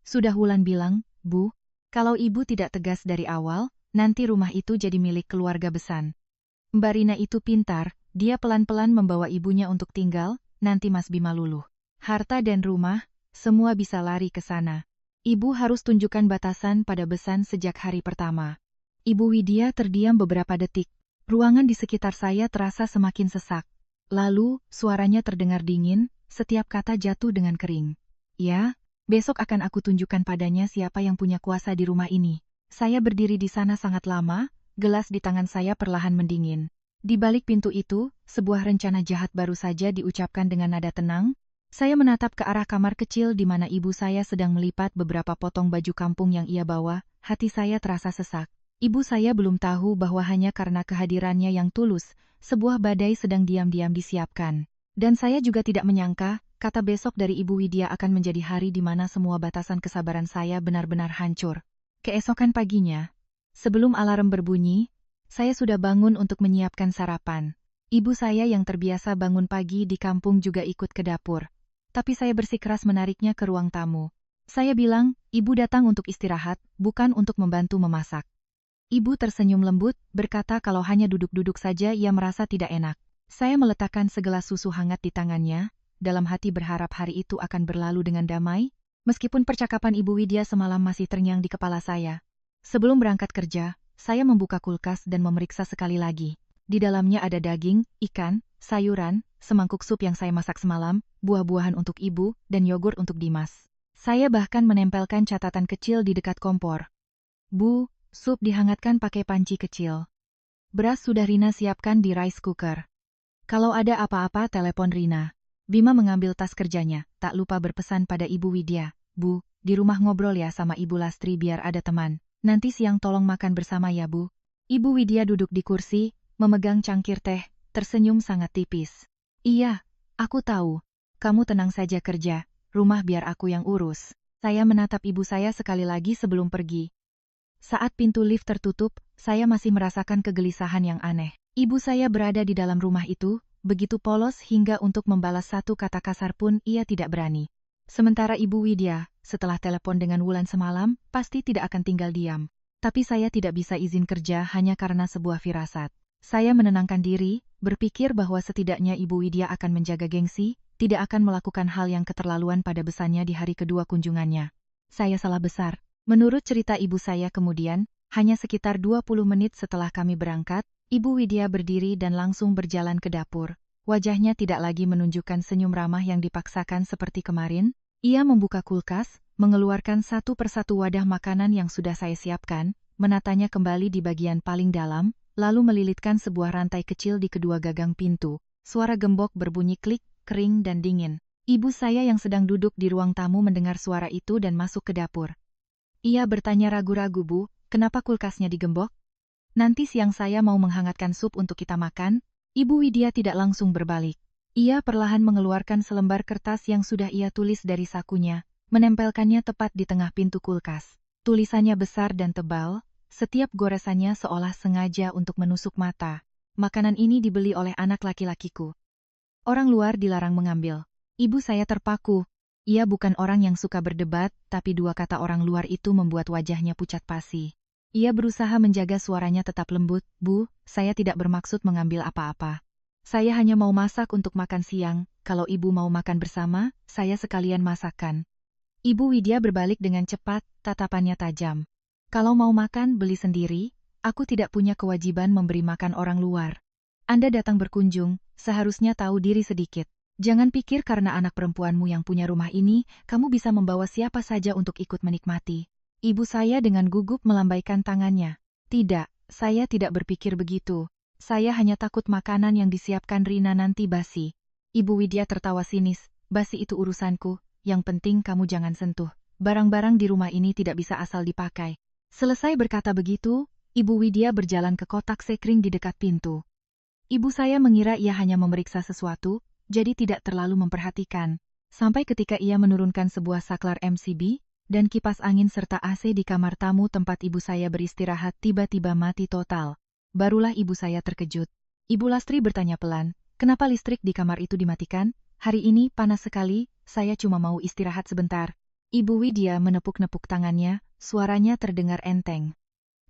Speaker 1: Sudah Wulan bilang, Bu, kalau ibu tidak tegas dari awal, nanti rumah itu jadi milik keluarga Besan. Mbak Rina itu pintar, dia pelan-pelan membawa ibunya untuk tinggal, nanti Mas Bima luluh. Harta dan rumah, semua bisa lari ke sana. Ibu harus tunjukkan batasan pada Besan sejak hari pertama. Ibu Widya terdiam beberapa detik. Ruangan di sekitar saya terasa semakin sesak. Lalu, suaranya terdengar dingin, setiap kata jatuh dengan kering. Ya, besok akan aku tunjukkan padanya siapa yang punya kuasa di rumah ini. Saya berdiri di sana sangat lama, gelas di tangan saya perlahan mendingin. Di balik pintu itu, sebuah rencana jahat baru saja diucapkan dengan nada tenang. Saya menatap ke arah kamar kecil di mana ibu saya sedang melipat beberapa potong baju kampung yang ia bawa. Hati saya terasa sesak. Ibu saya belum tahu bahwa hanya karena kehadirannya yang tulus, sebuah badai sedang diam-diam disiapkan. Dan saya juga tidak menyangka, kata besok dari Ibu Widya akan menjadi hari di mana semua batasan kesabaran saya benar-benar hancur. Keesokan paginya, sebelum alarm berbunyi, saya sudah bangun untuk menyiapkan sarapan. Ibu saya yang terbiasa bangun pagi di kampung juga ikut ke dapur. Tapi saya bersikeras menariknya ke ruang tamu. Saya bilang, ibu datang untuk istirahat, bukan untuk membantu memasak. Ibu tersenyum lembut, berkata kalau hanya duduk-duduk saja ia merasa tidak enak. Saya meletakkan segelas susu hangat di tangannya, dalam hati berharap hari itu akan berlalu dengan damai, meskipun percakapan Ibu Widya semalam masih terngiang di kepala saya. Sebelum berangkat kerja, saya membuka kulkas dan memeriksa sekali lagi. Di dalamnya ada daging, ikan, sayuran, semangkuk sup yang saya masak semalam, buah-buahan untuk ibu, dan yogurt untuk Dimas. Saya bahkan menempelkan catatan kecil di dekat kompor. Bu, sup dihangatkan pakai panci kecil. Beras sudah Rina siapkan di rice cooker. Kalau ada apa-apa telepon Rina. Bima mengambil tas kerjanya, tak lupa berpesan pada Ibu Widya. Bu, di rumah ngobrol ya sama Ibu Lastri biar ada teman. Nanti siang tolong makan bersama ya Bu. Ibu Widya duduk di kursi, memegang cangkir teh, tersenyum sangat tipis. Iya, aku tahu. Kamu tenang saja kerja, rumah biar aku yang urus. Saya menatap ibu saya sekali lagi sebelum pergi. Saat pintu lift tertutup, saya masih merasakan kegelisahan yang aneh. Ibu saya berada di dalam rumah itu, begitu polos hingga untuk membalas satu kata kasar pun ia tidak berani. Sementara Ibu Widya, setelah telepon dengan Wulan semalam, pasti tidak akan tinggal diam. Tapi saya tidak bisa izin kerja hanya karena sebuah firasat. Saya menenangkan diri, berpikir bahwa setidaknya Ibu Widya akan menjaga gengsi, tidak akan melakukan hal yang keterlaluan pada Besannya di hari kedua kunjungannya. Saya salah besar. Menurut cerita ibu saya kemudian, hanya sekitar 20 menit setelah kami berangkat, Ibu Widya berdiri dan langsung berjalan ke dapur. Wajahnya tidak lagi menunjukkan senyum ramah yang dipaksakan seperti kemarin. Ia membuka kulkas, mengeluarkan satu persatu wadah makanan yang sudah saya siapkan, menatanya kembali di bagian paling dalam, lalu melilitkan sebuah rantai kecil di kedua gagang pintu. Suara gembok berbunyi klik, kering dan dingin. Ibu saya yang sedang duduk di ruang tamu mendengar suara itu dan masuk ke dapur. Ia bertanya ragu-ragu, Bu, kenapa kulkasnya digembok? Nanti siang saya mau menghangatkan sup untuk kita makan. Ibu Widya tidak langsung berbalik. Ia perlahan mengeluarkan selembar kertas yang sudah ia tulis dari sakunya, menempelkannya tepat di tengah pintu kulkas. Tulisannya besar dan tebal, setiap goresannya seolah sengaja untuk menusuk mata. Makanan ini dibeli oleh anak laki-lakiku. Orang luar dilarang mengambil. Ibu saya terpaku. Ia bukan orang yang suka berdebat, tapi dua kata orang luar itu membuat wajahnya pucat pasi. Ia berusaha menjaga suaranya tetap lembut. Bu, saya tidak bermaksud mengambil apa-apa. Saya hanya mau masak untuk makan siang, kalau ibu mau makan bersama, saya sekalian masakkan. Ibu Widya berbalik dengan cepat, tatapannya tajam. Kalau mau makan, beli sendiri, aku tidak punya kewajiban memberi makan orang luar. Anda datang berkunjung, seharusnya tahu diri sedikit. Jangan pikir karena anak perempuanmu yang punya rumah ini, kamu bisa membawa siapa saja untuk ikut menikmati. Ibu saya dengan gugup melambaikan tangannya. Tidak, saya tidak berpikir begitu. Saya hanya takut makanan yang disiapkan Rina nanti basi. Ibu Widya tertawa sinis. Basi itu urusanku, yang penting kamu jangan sentuh. Barang-barang di rumah ini tidak bisa asal dipakai. Selesai berkata begitu, Ibu Widya berjalan ke kotak sekring di dekat pintu. Ibu saya mengira ia hanya memeriksa sesuatu, jadi tidak terlalu memperhatikan. Sampai ketika ia menurunkan sebuah saklar MCB, dan kipas angin serta AC di kamar tamu tempat ibu saya beristirahat tiba-tiba mati total. Barulah ibu saya terkejut. Ibu Lastri bertanya pelan, "Kenapa listrik di kamar itu dimatikan? Hari ini panas sekali, saya cuma mau istirahat sebentar." Ibu Widya menepuk-nepuk tangannya, suaranya terdengar enteng.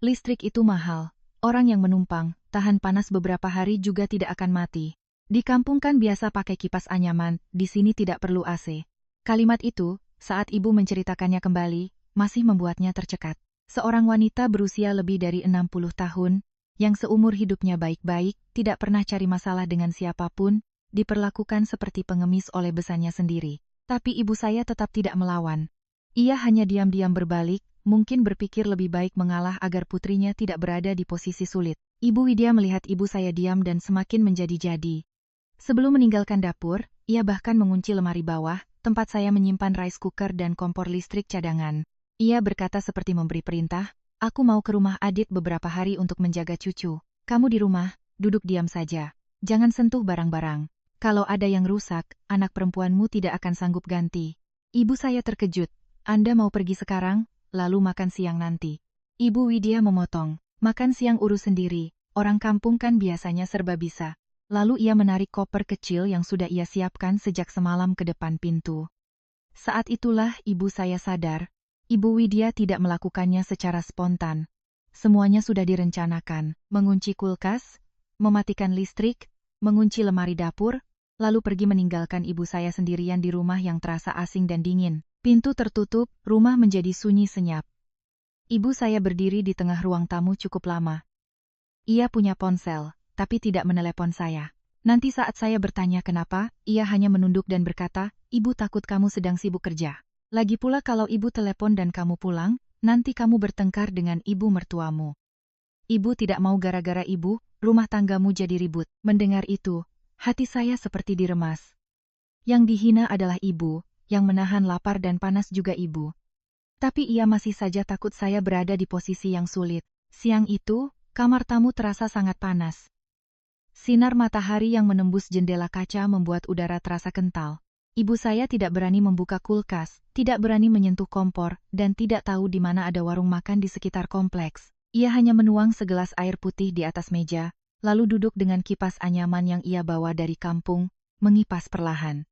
Speaker 1: "Listrik itu mahal. Orang yang menumpang, tahan panas beberapa hari juga tidak akan mati. Di kampung kan biasa pakai kipas anyaman, di sini tidak perlu AC." Kalimat itu, saat ibu menceritakannya kembali, masih membuatnya tercekat. Seorang wanita berusia lebih dari 60 tahun, yang seumur hidupnya baik-baik, tidak pernah cari masalah dengan siapapun, diperlakukan seperti pengemis oleh besannya sendiri. Tapi ibu saya tetap tidak melawan. Ia hanya diam-diam berbalik, mungkin berpikir lebih baik mengalah agar putrinya tidak berada di posisi sulit. Ibu Widya melihat ibu saya diam dan semakin menjadi-jadi. Sebelum meninggalkan dapur, ia bahkan mengunci lemari bawah, tempat saya menyimpan rice cooker dan kompor listrik cadangan. Ia berkata seperti memberi perintah, "Aku mau ke rumah Adit beberapa hari untuk menjaga cucu. Kamu di rumah, duduk diam saja. Jangan sentuh barang-barang. Kalau ada yang rusak, anak perempuanmu tidak akan sanggup ganti." Ibu saya terkejut. "Anda mau pergi sekarang, lalu makan siang nanti?" Ibu Widya memotong, "Makan siang urus sendiri, orang kampung kan biasanya serba bisa." Lalu ia menarik koper kecil yang sudah ia siapkan sejak semalam ke depan pintu. Saat itulah ibu saya sadar, Ibu Widya tidak melakukannya secara spontan. Semuanya sudah direncanakan, mengunci kulkas, mematikan listrik, mengunci lemari dapur, lalu pergi meninggalkan ibu saya sendirian di rumah yang terasa asing dan dingin. Pintu tertutup, rumah menjadi sunyi senyap. Ibu saya berdiri di tengah ruang tamu cukup lama. Ia punya ponsel, tapi tidak menelepon saya. Nanti saat saya bertanya kenapa, ia hanya menunduk dan berkata, "Ibu takut kamu sedang sibuk kerja. Lagi pula kalau ibu telepon dan kamu pulang, nanti kamu bertengkar dengan ibu mertuamu. Ibu tidak mau gara-gara ibu, rumah tanggamu jadi ribut." Mendengar itu, hati saya seperti diremas. Yang dihina adalah ibu, yang menahan lapar dan panas juga ibu. Tapi ia masih saja takut saya berada di posisi yang sulit. Siang itu, kamar tamu terasa sangat panas. Sinar matahari yang menembus jendela kaca membuat udara terasa kental. Ibu saya tidak berani membuka kulkas, tidak berani menyentuh kompor, dan tidak tahu di mana ada warung makan di sekitar kompleks. Ia hanya menuang segelas air putih di atas meja, lalu duduk dengan kipas anyaman yang ia bawa dari kampung, mengipas perlahan.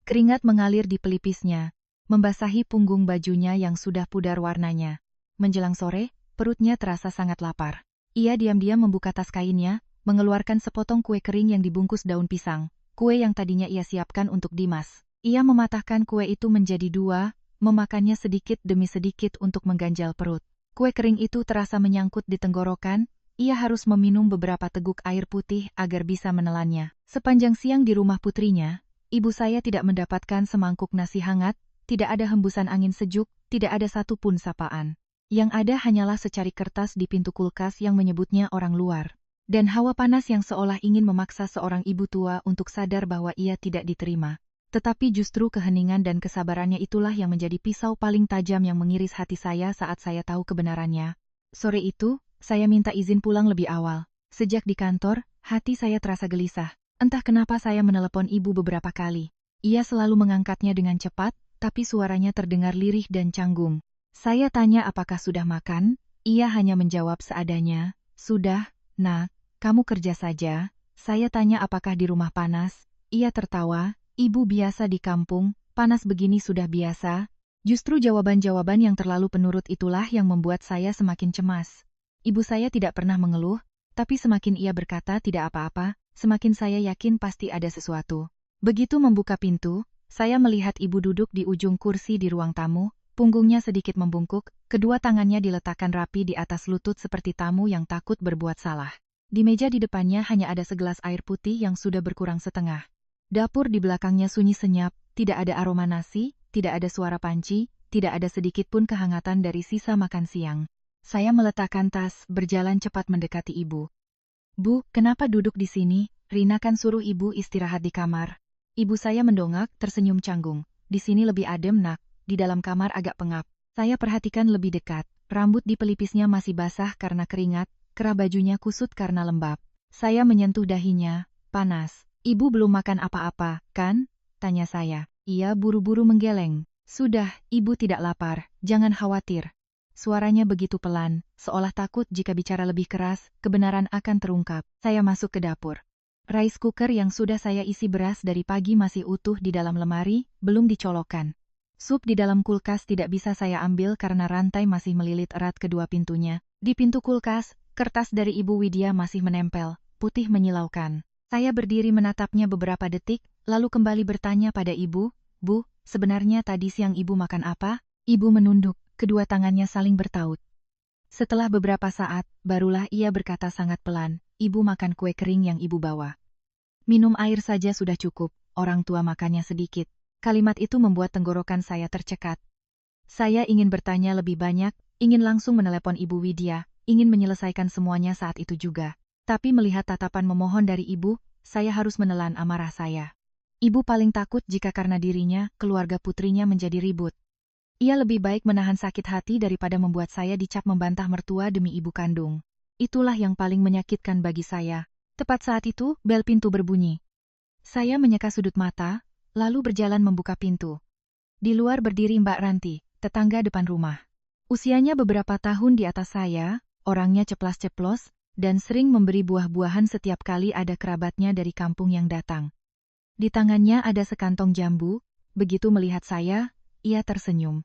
Speaker 1: Keringat mengalir di pelipisnya, membasahi punggung bajunya yang sudah pudar warnanya. Menjelang sore, perutnya terasa sangat lapar. Ia diam-diam membuka tas kainnya, mengeluarkan sepotong kue kering yang dibungkus daun pisang, kue yang tadinya ia siapkan untuk Dimas. Ia mematahkan kue itu menjadi dua, memakannya sedikit demi sedikit untuk mengganjal perut. Kue kering itu terasa menyangkut di tenggorokan, ia harus meminum beberapa teguk air putih agar bisa menelannya. Sepanjang siang di rumah putrinya, ibu saya tidak mendapatkan semangkuk nasi hangat, tidak ada hembusan angin sejuk, tidak ada satupun sapaan. Yang ada hanyalah secari kertas di pintu kulkas yang menyebutnya orang luar. Dan hawa panas yang seolah ingin memaksa seorang ibu tua untuk sadar bahwa ia tidak diterima. Tetapi justru keheningan dan kesabarannya itulah yang menjadi pisau paling tajam yang mengiris hati saya saat saya tahu kebenarannya. Sore itu, saya minta izin pulang lebih awal. Sejak di kantor, hati saya terasa gelisah. Entah kenapa saya menelepon ibu beberapa kali. Ia selalu mengangkatnya dengan cepat, tapi suaranya terdengar lirih dan canggung. Saya tanya apakah sudah makan, ia hanya menjawab seadanya, "Sudah, Nak. Kamu kerja saja." Saya tanya apakah di rumah panas, ia tertawa, "Ibu biasa di kampung, panas begini sudah biasa." Justru jawaban-jawaban yang terlalu penurut itulah yang membuat saya semakin cemas. Ibu saya tidak pernah mengeluh, tapi semakin ia berkata tidak apa-apa, semakin saya yakin pasti ada sesuatu. Begitu membuka pintu, saya melihat ibu duduk di ujung kursi di ruang tamu, punggungnya sedikit membungkuk, kedua tangannya diletakkan rapi di atas lutut seperti tamu yang takut berbuat salah. Di meja di depannya hanya ada segelas air putih yang sudah berkurang setengah. Dapur di belakangnya sunyi senyap, tidak ada aroma nasi, tidak ada suara panci, tidak ada sedikit pun kehangatan dari sisa makan siang. Saya meletakkan tas, berjalan cepat mendekati ibu. "Bu, kenapa duduk di sini? Rina kan suruh ibu istirahat di kamar." Ibu saya mendongak, tersenyum canggung. "Di sini lebih adem, Nak, di dalam kamar agak pengap." Saya perhatikan lebih dekat, rambut di pelipisnya masih basah karena keringat, kerah bajunya kusut karena lembab. Saya menyentuh dahinya, "Panas. Ibu belum makan apa-apa, kan?" tanya saya. Ia buru-buru menggeleng. Sudah, ibu tidak lapar, jangan khawatir. Suaranya begitu pelan, seolah takut jika bicara lebih keras, kebenaran akan terungkap. Saya masuk ke dapur. Rice cooker yang sudah saya isi beras dari pagi masih utuh di dalam lemari, belum dicolokkan. Sup di dalam kulkas tidak bisa saya ambil karena rantai masih melilit erat kedua pintunya. Di pintu kulkas, kertas dari Ibu Widya masih menempel, putih menyilaukan. Saya berdiri menatapnya beberapa detik, lalu kembali bertanya pada ibu, "Bu, sebenarnya tadi siang ibu makan apa?" Ibu menunduk, kedua tangannya saling bertaut. Setelah beberapa saat, barulah ia berkata sangat pelan, "Ibu makan kue kering yang ibu bawa. Minum air saja sudah cukup, orang tua makannya sedikit." Kalimat itu membuat tenggorokan saya tercekat. Saya ingin bertanya lebih banyak, ingin langsung menelepon Ibu Widya, ingin menyelesaikan semuanya saat itu juga. Tapi melihat tatapan memohon dari ibu, saya harus menelan amarah saya. Ibu paling takut jika karena dirinya, keluarga putrinya menjadi ribut. Ia lebih baik menahan sakit hati daripada membuat saya dicap membantah mertua demi ibu kandung. Itulah yang paling menyakitkan bagi saya. Tepat saat itu, bel pintu berbunyi. Saya menyeka sudut mata, lalu berjalan membuka pintu. Di luar berdiri Mbak Ranti, tetangga depan rumah. Usianya beberapa tahun di atas saya, orangnya ceplas-ceplos, dan sering memberi buah-buahan setiap kali ada kerabatnya dari kampung yang datang. Di tangannya ada sekantong jambu, begitu melihat saya, ia tersenyum.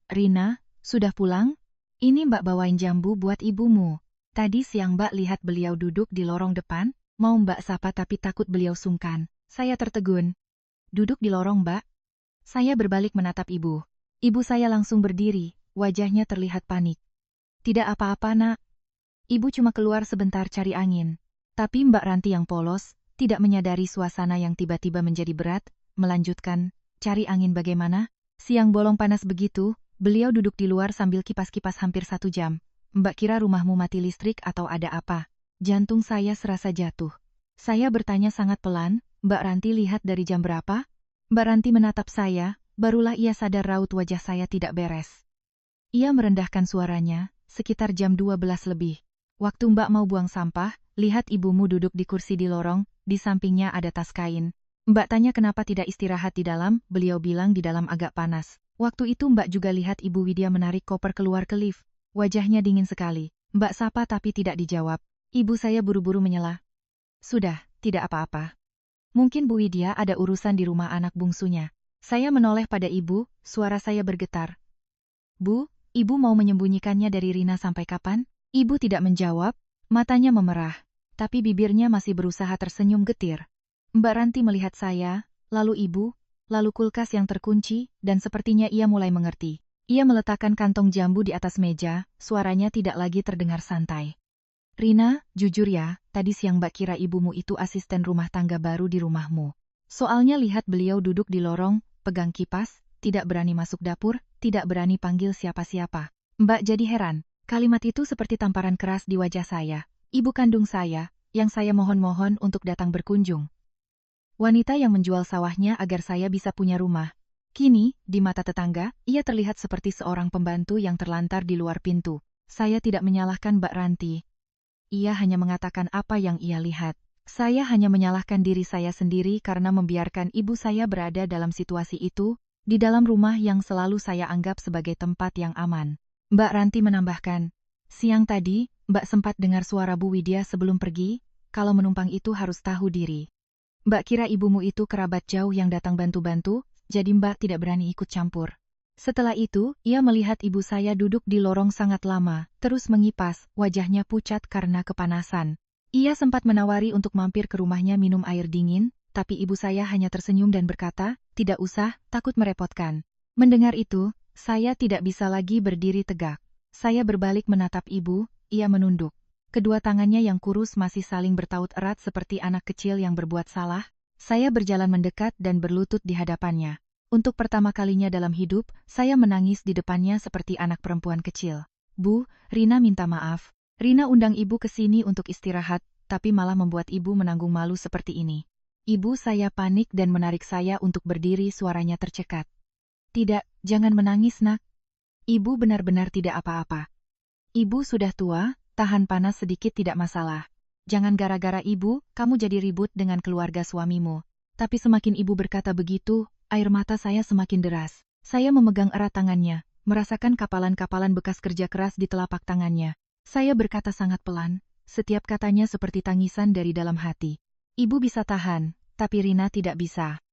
Speaker 1: "Rina, sudah pulang? Ini Mbak bawain jambu buat ibumu. Tadi siang Mbak lihat beliau duduk di lorong depan, mau Mbak sapa tapi takut beliau sungkan." Saya tertegun. "Duduk di lorong Mbak?" Saya berbalik menatap ibu. Ibu saya langsung berdiri, wajahnya terlihat panik. "Tidak apa-apa nak. Ibu cuma keluar sebentar cari angin." Tapi Mbak Ranti yang polos, tidak menyadari suasana yang tiba-tiba menjadi berat, melanjutkan, "Cari angin bagaimana? Siang bolong panas begitu, beliau duduk di luar sambil kipas-kipas hampir 1 jam. Mbak kira rumahmu mati listrik atau ada apa?" Jantung saya serasa jatuh. Saya bertanya sangat pelan, "Mbak Ranti lihat dari jam berapa?" Mbak Ranti menatap saya, barulah ia sadar raut wajah saya tidak beres. Ia merendahkan suaranya, "Sekitar jam 12 lebih. Waktu Mbak mau buang sampah, lihat ibumu duduk di kursi di lorong, di sampingnya ada tas kain. Mbak tanya kenapa tidak istirahat di dalam, beliau bilang di dalam agak panas. Waktu itu Mbak juga lihat Ibu Widya menarik koper keluar ke lift. Wajahnya dingin sekali. Mbak sapa tapi tidak dijawab. Ibu saya buru-buru menyela. Sudah, tidak apa-apa. Mungkin Bu Widya ada urusan di rumah anak bungsunya." Saya menoleh pada ibu, suara saya bergetar. "Bu, ibu mau menyembunyikannya dari Rina sampai kapan?" Ibu tidak menjawab, matanya memerah, tapi bibirnya masih berusaha tersenyum getir. Mbak Ranti melihat saya, lalu ibu, lalu kulkas yang terkunci, dan sepertinya ia mulai mengerti. Ia meletakkan kantong jambu di atas meja, suaranya tidak lagi terdengar santai. "Rina, jujur ya, tadi siang Mbak kira ibumu itu asisten rumah tangga baru di rumahmu. Soalnya lihat beliau duduk di lorong, pegang kipas, tidak berani masuk dapur, tidak berani panggil siapa-siapa." Mbak jadi heran. Kalimat itu seperti tamparan keras di wajah saya. Ibu kandung saya, yang saya mohon-mohon untuk datang berkunjung. Wanita yang menjual sawahnya agar saya bisa punya rumah. Kini, di mata tetangga, ia terlihat seperti seorang pembantu yang terlantar di luar pintu. Saya tidak menyalahkan Mbak Ranti. Ia hanya mengatakan apa yang ia lihat. Saya hanya menyalahkan diri saya sendiri karena membiarkan ibu saya berada dalam situasi itu, di dalam rumah yang selalu saya anggap sebagai tempat yang aman. Mbak Ranti menambahkan, "Siang tadi, Mbak sempat dengar suara Bu Widya sebelum pergi, kalau menumpang itu harus tahu diri. Mbak kira ibumu itu kerabat jauh yang datang bantu-bantu, jadi Mbak tidak berani ikut campur." Setelah itu, ia melihat ibu saya duduk di lorong sangat lama, terus mengipas, wajahnya pucat karena kepanasan. Ia sempat menawari untuk mampir ke rumahnya minum air dingin, tapi ibu saya hanya tersenyum dan berkata, "Tidak usah, takut merepotkan." Mendengar itu, saya tidak bisa lagi berdiri tegak. Saya berbalik menatap ibu, ia menunduk. Kedua tangannya yang kurus masih saling bertaut erat seperti anak kecil yang berbuat salah. Saya berjalan mendekat dan berlutut di hadapannya. Untuk pertama kalinya dalam hidup, saya menangis di depannya seperti anak perempuan kecil. "Bu, Rina minta maaf. Rina undang ibu ke sini untuk istirahat, tapi malah membuat ibu menanggung malu seperti ini." Ibu saya panik dan menarik saya untuk berdiri, suaranya tercekat. "Tidak, jangan menangis nak. Ibu benar-benar tidak apa-apa. Ibu sudah tua, tahan panas sedikit tidak masalah. Jangan gara-gara ibu, kamu jadi ribut dengan keluarga suamimu." Tapi semakin ibu berkata begitu, Air mata saya semakin deras. Saya memegang erat tangannya, merasakan kapalan-kapalan bekas kerja keras di telapak tangannya. Saya berkata sangat pelan, setiap katanya seperti tangisan dari dalam hati. Ibu bisa tahan, tapi Rina tidak bisa.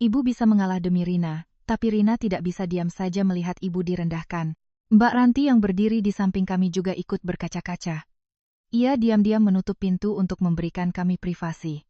Speaker 1: Ibu bisa mengalah demi Rina, tapi Rina tidak bisa diam saja melihat ibu direndahkan. Mbak Ranti yang berdiri di samping kami juga ikut berkaca-kaca. Ia diam-diam menutup pintu untuk memberikan kami privasi.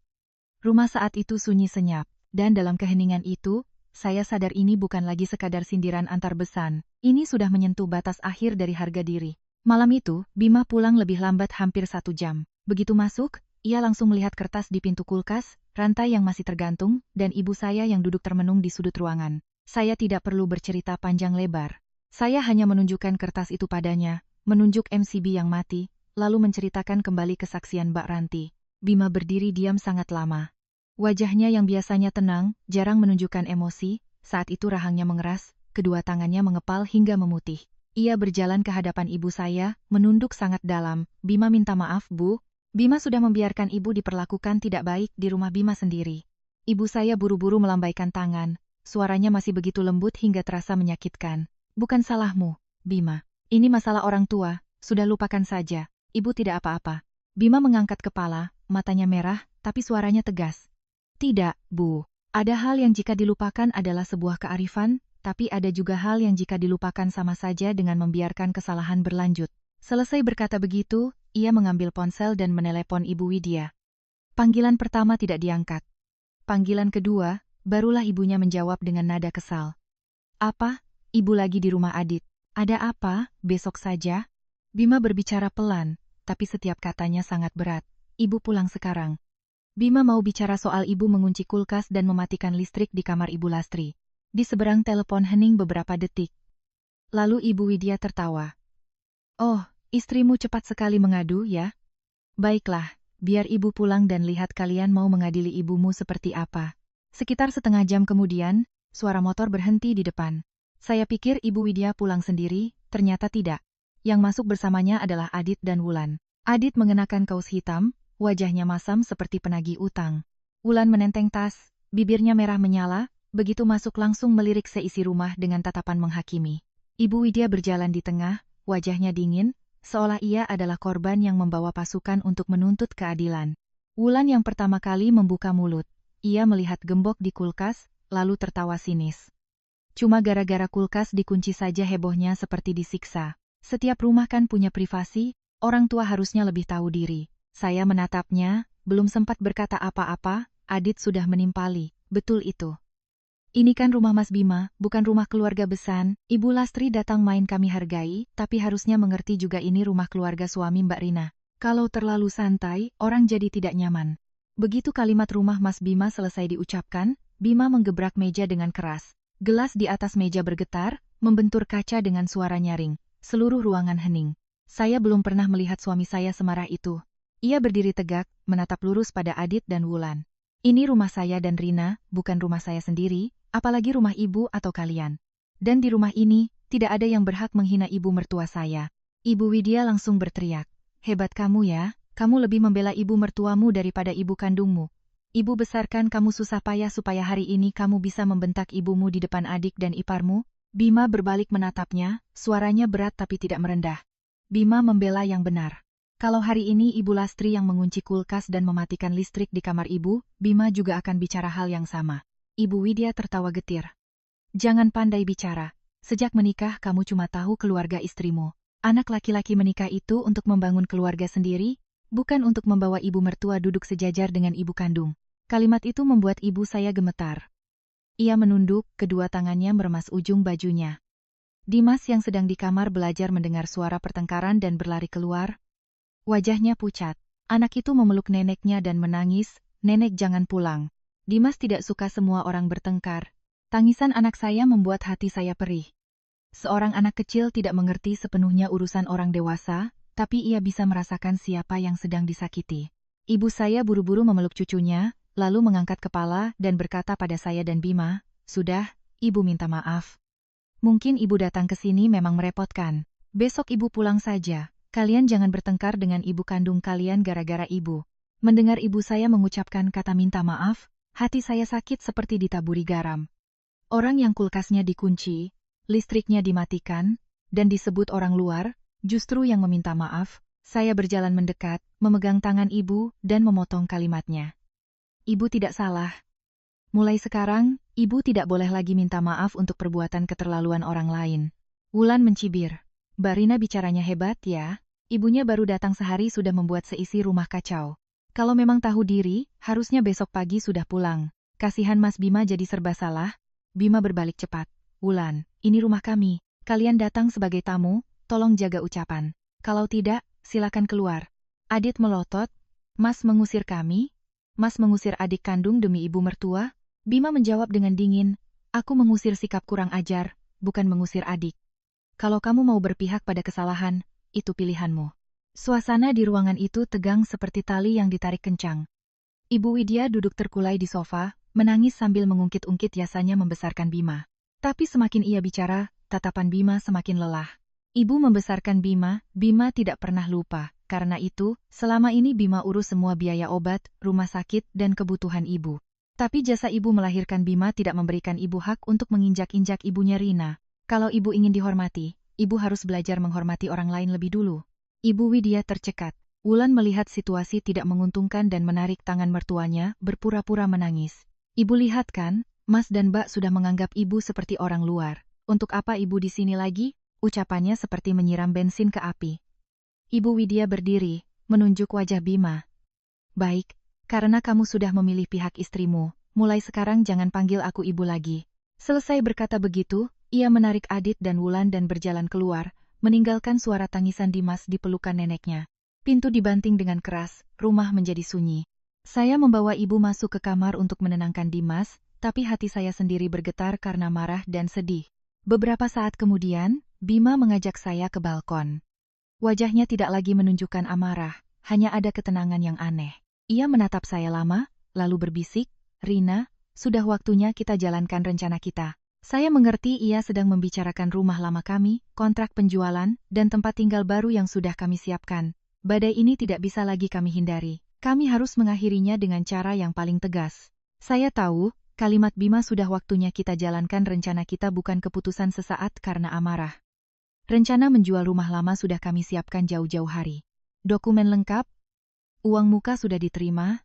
Speaker 1: Rumah saat itu sunyi senyap, dan dalam keheningan itu, saya sadar ini bukan lagi sekadar sindiran antar besan, ini sudah menyentuh batas akhir dari harga diri. Malam itu, Bima pulang lebih lambat hampir 1 jam. Begitu masuk, ia langsung melihat kertas di pintu kulkas, rantai yang masih tergantung, dan ibu saya yang duduk termenung di sudut ruangan. Saya tidak perlu bercerita panjang lebar. Saya hanya menunjukkan kertas itu padanya, menunjuk MCB yang mati, lalu menceritakan kembali kesaksian Mbak Ranti. Bima berdiri diam sangat lama. Wajahnya yang biasanya tenang, jarang menunjukkan emosi, saat itu rahangnya mengeras, kedua tangannya mengepal hingga memutih. Ia berjalan ke hadapan ibu saya, menunduk sangat dalam. Bima minta maaf, Bu. Bima sudah membiarkan ibu diperlakukan tidak baik di rumah Bima sendiri. Ibu saya buru-buru melambaikan tangan, suaranya masih begitu lembut hingga terasa menyakitkan. Bukan salahmu, Bima. Ini masalah orang tua, sudah lupakan saja. Ibu tidak apa-apa. Bima mengangkat kepala, matanya merah, tapi suaranya tegas. Tidak, Bu. Ada hal yang jika dilupakan adalah sebuah kearifan, tapi ada juga hal yang jika dilupakan sama saja dengan membiarkan kesalahan berlanjut. Selesai berkata begitu, ia mengambil ponsel dan menelepon Ibu Widya. Panggilan pertama tidak diangkat. Panggilan kedua, barulah ibunya menjawab dengan nada kesal. Apa? Ibu lagi di rumah Adit. Ada apa? Besok saja? Bima berbicara pelan, tapi setiap katanya sangat berat. Ibu pulang sekarang. Bima mau bicara soal ibu mengunci kulkas dan mematikan listrik di kamar Ibu Lastri. Di seberang telepon hening beberapa detik. Lalu Ibu Widya tertawa. Oh, istrimu cepat sekali mengadu ya? Baiklah, biar ibu pulang dan lihat kalian mau mengadili ibumu seperti apa. Sekitar setengah jam kemudian, suara motor berhenti di depan. Saya pikir Ibu Widya pulang sendiri, ternyata tidak. Yang masuk bersamanya adalah Adit dan Wulan. Adit mengenakan kaos hitam, wajahnya masam seperti penagih utang. Wulan menenteng tas, bibirnya merah menyala, begitu masuk langsung melirik seisi rumah dengan tatapan menghakimi. Ibu Widya berjalan di tengah, wajahnya dingin, seolah ia adalah korban yang membawa pasukan untuk menuntut keadilan. Wulan yang pertama kali membuka mulut. Ia melihat gembok di kulkas, lalu tertawa sinis. Cuma gara-gara kulkas dikunci saja hebohnya seperti disiksa. Setiap rumah kan punya privasi, orang tua harusnya lebih tahu diri. Saya menatapnya, belum sempat berkata apa-apa, Adit sudah menimpali. Betul itu. Ini kan rumah Mas Bima, bukan rumah keluarga besan. Ibu Lastri datang main kami hargai, tapi harusnya mengerti juga ini rumah keluarga suami Mbak Rina. Kalau terlalu santai, orang jadi tidak nyaman. Begitu kalimat rumah Mas Bima selesai diucapkan, Bima menggebrak meja dengan keras. Gelas di atas meja bergetar, membentur kaca dengan suara nyaring. Seluruh ruangan hening. Saya belum pernah melihat suami saya semarah itu. Ia berdiri tegak, menatap lurus pada Adit dan Wulan. Ini rumah saya dan Rina, bukan rumah saya sendiri, apalagi rumah ibu atau kalian. Dan di rumah ini, tidak ada yang berhak menghina ibu mertua saya. Ibu Widya langsung berteriak. Hebat kamu ya, kamu lebih membela ibu mertuamu daripada ibu kandungmu. Ibu besarkan kamu susah payah supaya hari ini kamu bisa membentak ibumu di depan adik dan iparmu. Bima berbalik menatapnya, suaranya berat tapi tidak merendah. Bima membela yang benar. Kalau hari ini Ibu Lastri yang mengunci kulkas dan mematikan listrik di kamar ibu, Bima juga akan bicara hal yang sama. Ibu Widya tertawa getir. Jangan pandai bicara. Sejak menikah kamu cuma tahu keluarga istrimu. Anak laki-laki menikah itu untuk membangun keluarga sendiri, bukan untuk membawa ibu mertua duduk sejajar dengan ibu kandung. Kalimat itu membuat ibu saya gemetar. Ia menunduk, kedua tangannya meremas ujung bajunya. Dimas yang sedang di kamar belajar mendengar suara pertengkaran dan berlari keluar. Wajahnya pucat. Anak itu memeluk neneknya dan menangis, "Nenek jangan pulang." Dimas tidak suka semua orang bertengkar. Tangisan anak saya membuat hati saya perih. Seorang anak kecil tidak mengerti sepenuhnya urusan orang dewasa, tapi ia bisa merasakan siapa yang sedang disakiti. Ibu saya buru-buru memeluk cucunya, lalu mengangkat kepala dan berkata pada saya dan Bima, "Sudah, ibu minta maaf. Mungkin ibu datang ke sini memang merepotkan. Besok ibu pulang saja. Kalian jangan bertengkar dengan ibu kandung kalian gara-gara ibu." Mendengar ibu saya mengucapkan kata minta maaf, hati saya sakit seperti ditaburi garam. Orang yang kulkasnya dikunci, listriknya dimatikan, dan disebut orang luar, justru yang meminta maaf. Saya berjalan mendekat, memegang tangan ibu, dan memotong kalimatnya. Ibu tidak salah. Mulai sekarang, ibu tidak boleh lagi minta maaf untuk perbuatan keterlaluan orang lain. Wulan mencibir. Mbak Rina bicaranya hebat ya. Ibunya baru datang sehari sudah membuat seisi rumah kacau. Kalau memang tahu diri, harusnya besok pagi sudah pulang. Kasihan Mas Bima jadi serba salah. Bima berbalik cepat. Wulan, ini rumah kami. Kalian datang sebagai tamu, tolong jaga ucapan. Kalau tidak, silakan keluar. Adit melotot. Mas mengusir kami? Mas mengusir adik kandung demi ibu mertua? Bima menjawab dengan dingin, aku mengusir sikap kurang ajar, bukan mengusir adik. Kalau kamu mau berpihak pada kesalahan, itu pilihanmu. Suasana di ruangan itu tegang seperti tali yang ditarik kencang. Ibu Widya duduk terkulai di sofa, menangis sambil mengungkit-ungkit jasanya membesarkan Bima. Tapi semakin ia bicara, tatapan Bima semakin lelah. Ibu membesarkan Bima, Bima tidak pernah lupa. Karena itu, selama ini Bima urus semua biaya obat, rumah sakit, dan kebutuhan ibu. Tapi jasa ibu melahirkan Bima tidak memberikan ibu hak untuk menginjak-injak ibunya Rina. Kalau ibu ingin dihormati, ibu harus belajar menghormati orang lain lebih dulu. Ibu Widya tercekat. Wulan melihat situasi tidak menguntungkan dan menarik tangan mertuanya, berpura-pura menangis. Ibu lihat kan, Mas dan Mbak sudah menganggap ibu seperti orang luar. Untuk apa ibu di sini lagi? Ucapannya seperti menyiram bensin ke api. Ibu Widya berdiri, menunjuk wajah Bima. Baik. Karena kamu sudah memilih pihak istrimu, mulai sekarang jangan panggil aku ibu lagi. Selesai berkata begitu, ia menarik Adit dan Wulan dan berjalan keluar, meninggalkan suara tangisan Dimas di pelukan neneknya. Pintu dibanting dengan keras, rumah menjadi sunyi. Saya membawa ibu masuk ke kamar untuk menenangkan Dimas, tapi hati saya sendiri bergetar karena marah dan sedih. Beberapa saat kemudian, Bima mengajak saya ke balkon. Wajahnya tidak lagi menunjukkan amarah, hanya ada ketenangan yang aneh. Ia menatap saya lama, lalu berbisik, Rina, sudah waktunya kita jalankan rencana kita. Saya mengerti ia sedang membicarakan rumah lama kami, kontrak penjualan, dan tempat tinggal baru yang sudah kami siapkan. Badai ini tidak bisa lagi kami hindari. Kami harus mengakhirinya dengan cara yang paling tegas. Saya tahu, kalimat Bima sudah waktunya kita jalankan rencana kita bukan keputusan sesaat karena amarah. Rencana menjual rumah lama sudah kami siapkan jauh-jauh hari. Dokumen lengkap, uang muka sudah diterima,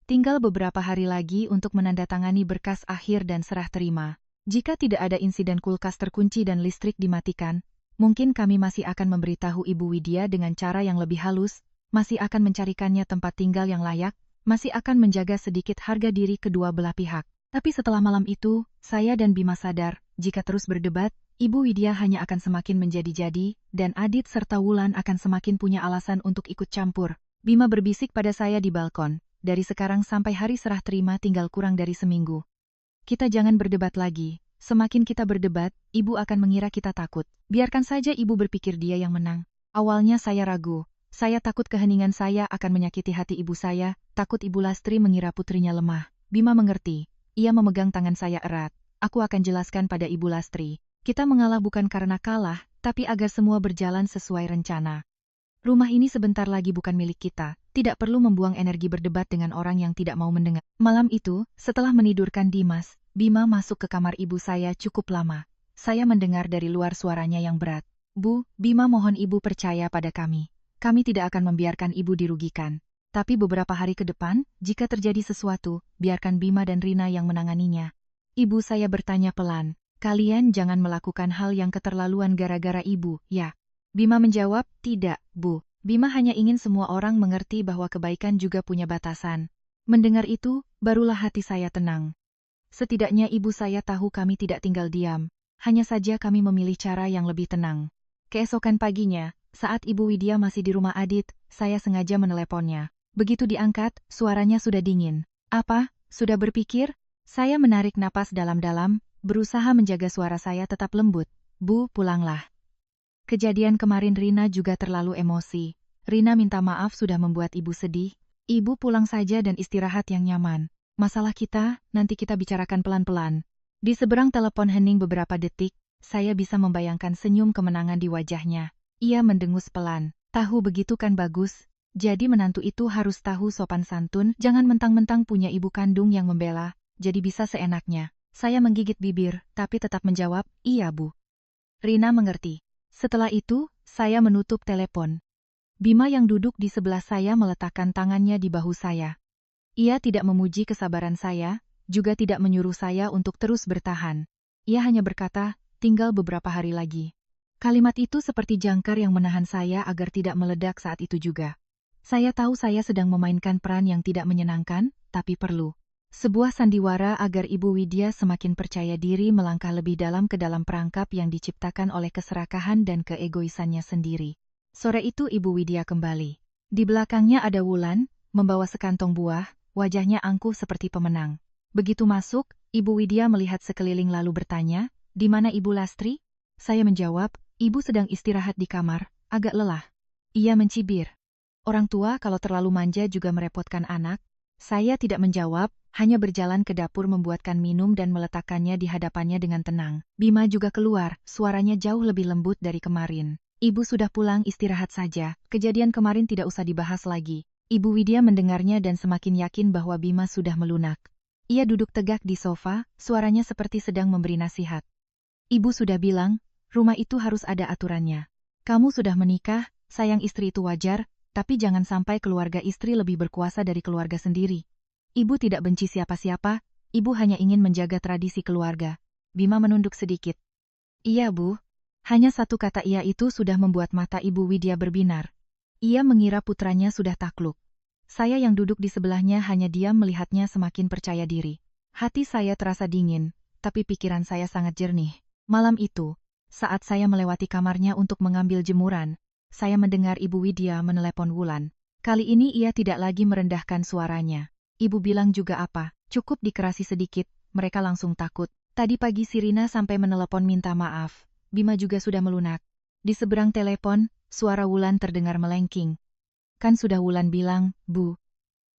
Speaker 1: tinggal beberapa hari lagi untuk menandatangani berkas akhir dan serah terima. Jika tidak ada insiden kulkas terkunci dan listrik dimatikan, mungkin kami masih akan memberitahu Ibu Widya dengan cara yang lebih halus, masih akan mencarikannya tempat tinggal yang layak, masih akan menjaga sedikit harga diri kedua belah pihak. Tapi setelah malam itu, saya dan Bima sadar, jika terus berdebat, Ibu Widya hanya akan semakin menjadi-jadi, dan Adit serta Wulan akan semakin punya alasan untuk ikut campur. Bima berbisik pada saya di balkon, dari sekarang sampai hari serah terima tinggal kurang dari seminggu. Kita jangan berdebat lagi, semakin kita berdebat, ibu akan mengira kita takut. Biarkan saja ibu berpikir dia yang menang. Awalnya saya ragu, saya takut keheningan saya akan menyakiti hati ibu saya, takut Ibu Lastri mengira putrinya lemah. Bima mengerti, ia memegang tangan saya erat. Aku akan jelaskan pada Ibu Lastri, kita mengalah bukan karena kalah, tapi agar semua berjalan sesuai rencana. Rumah ini sebentar lagi bukan milik kita, tidak perlu membuang energi berdebat dengan orang yang tidak mau mendengar. Malam itu, setelah menidurkan Dimas, Bima masuk ke kamar ibu saya cukup lama. Saya mendengar dari luar suaranya yang berat. Bu, Bima mohon ibu percaya pada kami. Kami tidak akan membiarkan ibu dirugikan. Tapi beberapa hari ke depan, jika terjadi sesuatu, biarkan Bima dan Rina yang menanganinya. Ibu saya bertanya pelan, kalian jangan melakukan hal yang keterlaluan gara-gara ibu, ya? Bima menjawab, tidak, Bu. Bima hanya ingin semua orang mengerti bahwa kebaikan juga punya batasan. Mendengar itu, barulah hati saya tenang. Setidaknya ibu saya tahu kami tidak tinggal diam. Hanya saja kami memilih cara yang lebih tenang. Keesokan paginya, saat Ibu Widya masih di rumah Adit, saya sengaja meneleponnya. Begitu diangkat, suaranya sudah dingin. Apa? Sudah berpikir? Saya menarik napas dalam-dalam, berusaha menjaga suara saya tetap lembut. Bu, pulanglah. Kejadian kemarin Rina juga terlalu emosi. Rina minta maaf sudah membuat ibu sedih. Ibu pulang saja dan istirahat yang nyaman. Masalah kita, nanti kita bicarakan pelan-pelan. Di seberang telepon hening beberapa detik, saya bisa membayangkan senyum kemenangan di wajahnya. Ia mendengus pelan. Tahu begitu kan bagus. Jadi menantu itu harus tahu sopan santun, jangan mentang-mentang punya ibu kandung yang membela, jadi bisa seenaknya. Saya menggigit bibir, tapi tetap menjawab, iya Bu. Rina mengerti. Setelah itu, saya menutup telepon. Bima yang duduk di sebelah saya meletakkan tangannya di bahu saya. Ia tidak memuji kesabaran saya, juga tidak menyuruh saya untuk terus bertahan. Ia hanya berkata, tinggal beberapa hari lagi. Kalimat itu seperti jangkar yang menahan saya agar tidak meledak saat itu juga. Saya tahu saya sedang memainkan peran yang tidak menyenangkan, tapi perlu. Sebuah sandiwara agar Ibu Widya semakin percaya diri melangkah lebih dalam ke dalam perangkap yang diciptakan oleh keserakahan dan keegoisannya sendiri. Sore itu Ibu Widya kembali. Di belakangnya ada Wulan, membawa sekantong buah, wajahnya angkuh seperti pemenang. Begitu masuk, Ibu Widya melihat sekeliling lalu bertanya, di mana Ibu Lastri? Saya menjawab, Ibu sedang istirahat di kamar, agak lelah. Ia mencibir. Orang tua kalau terlalu manja juga merepotkan anak. Saya tidak menjawab, hanya berjalan ke dapur membuatkan minum dan meletakkannya di hadapannya dengan tenang. Bima juga keluar, suaranya jauh lebih lembut dari kemarin. Ibu sudah pulang, istirahat saja, kejadian kemarin tidak usah dibahas lagi. Ibu Widya mendengarnya dan semakin yakin bahwa Bima sudah melunak. Ia duduk tegak di sofa, suaranya seperti sedang memberi nasihat. Ibu sudah bilang, rumah itu harus ada aturannya. Kamu sudah menikah, sayang istri itu wajar, tapi jangan sampai keluarga istri lebih berkuasa dari keluarga sendiri. Ibu tidak benci siapa-siapa, ibu hanya ingin menjaga tradisi keluarga. Bima menunduk sedikit. Iya Bu. Hanya satu kata iya itu sudah membuat mata Ibu Widya berbinar. Ia mengira putranya sudah takluk. Saya yang duduk di sebelahnya hanya diam melihatnya semakin percaya diri. Hati saya terasa dingin, tapi pikiran saya sangat jernih. Malam itu, saat saya melewati kamarnya untuk mengambil jemuran, saya mendengar Ibu Widya menelepon Wulan. Kali ini ia tidak lagi merendahkan suaranya. Ibu bilang juga apa, cukup dikerasi sedikit, mereka langsung takut. Tadi pagi si Rina sampai menelepon minta maaf. Bima juga sudah melunak. Di seberang telepon, suara Wulan terdengar melengking. Kan sudah Wulan bilang, Bu.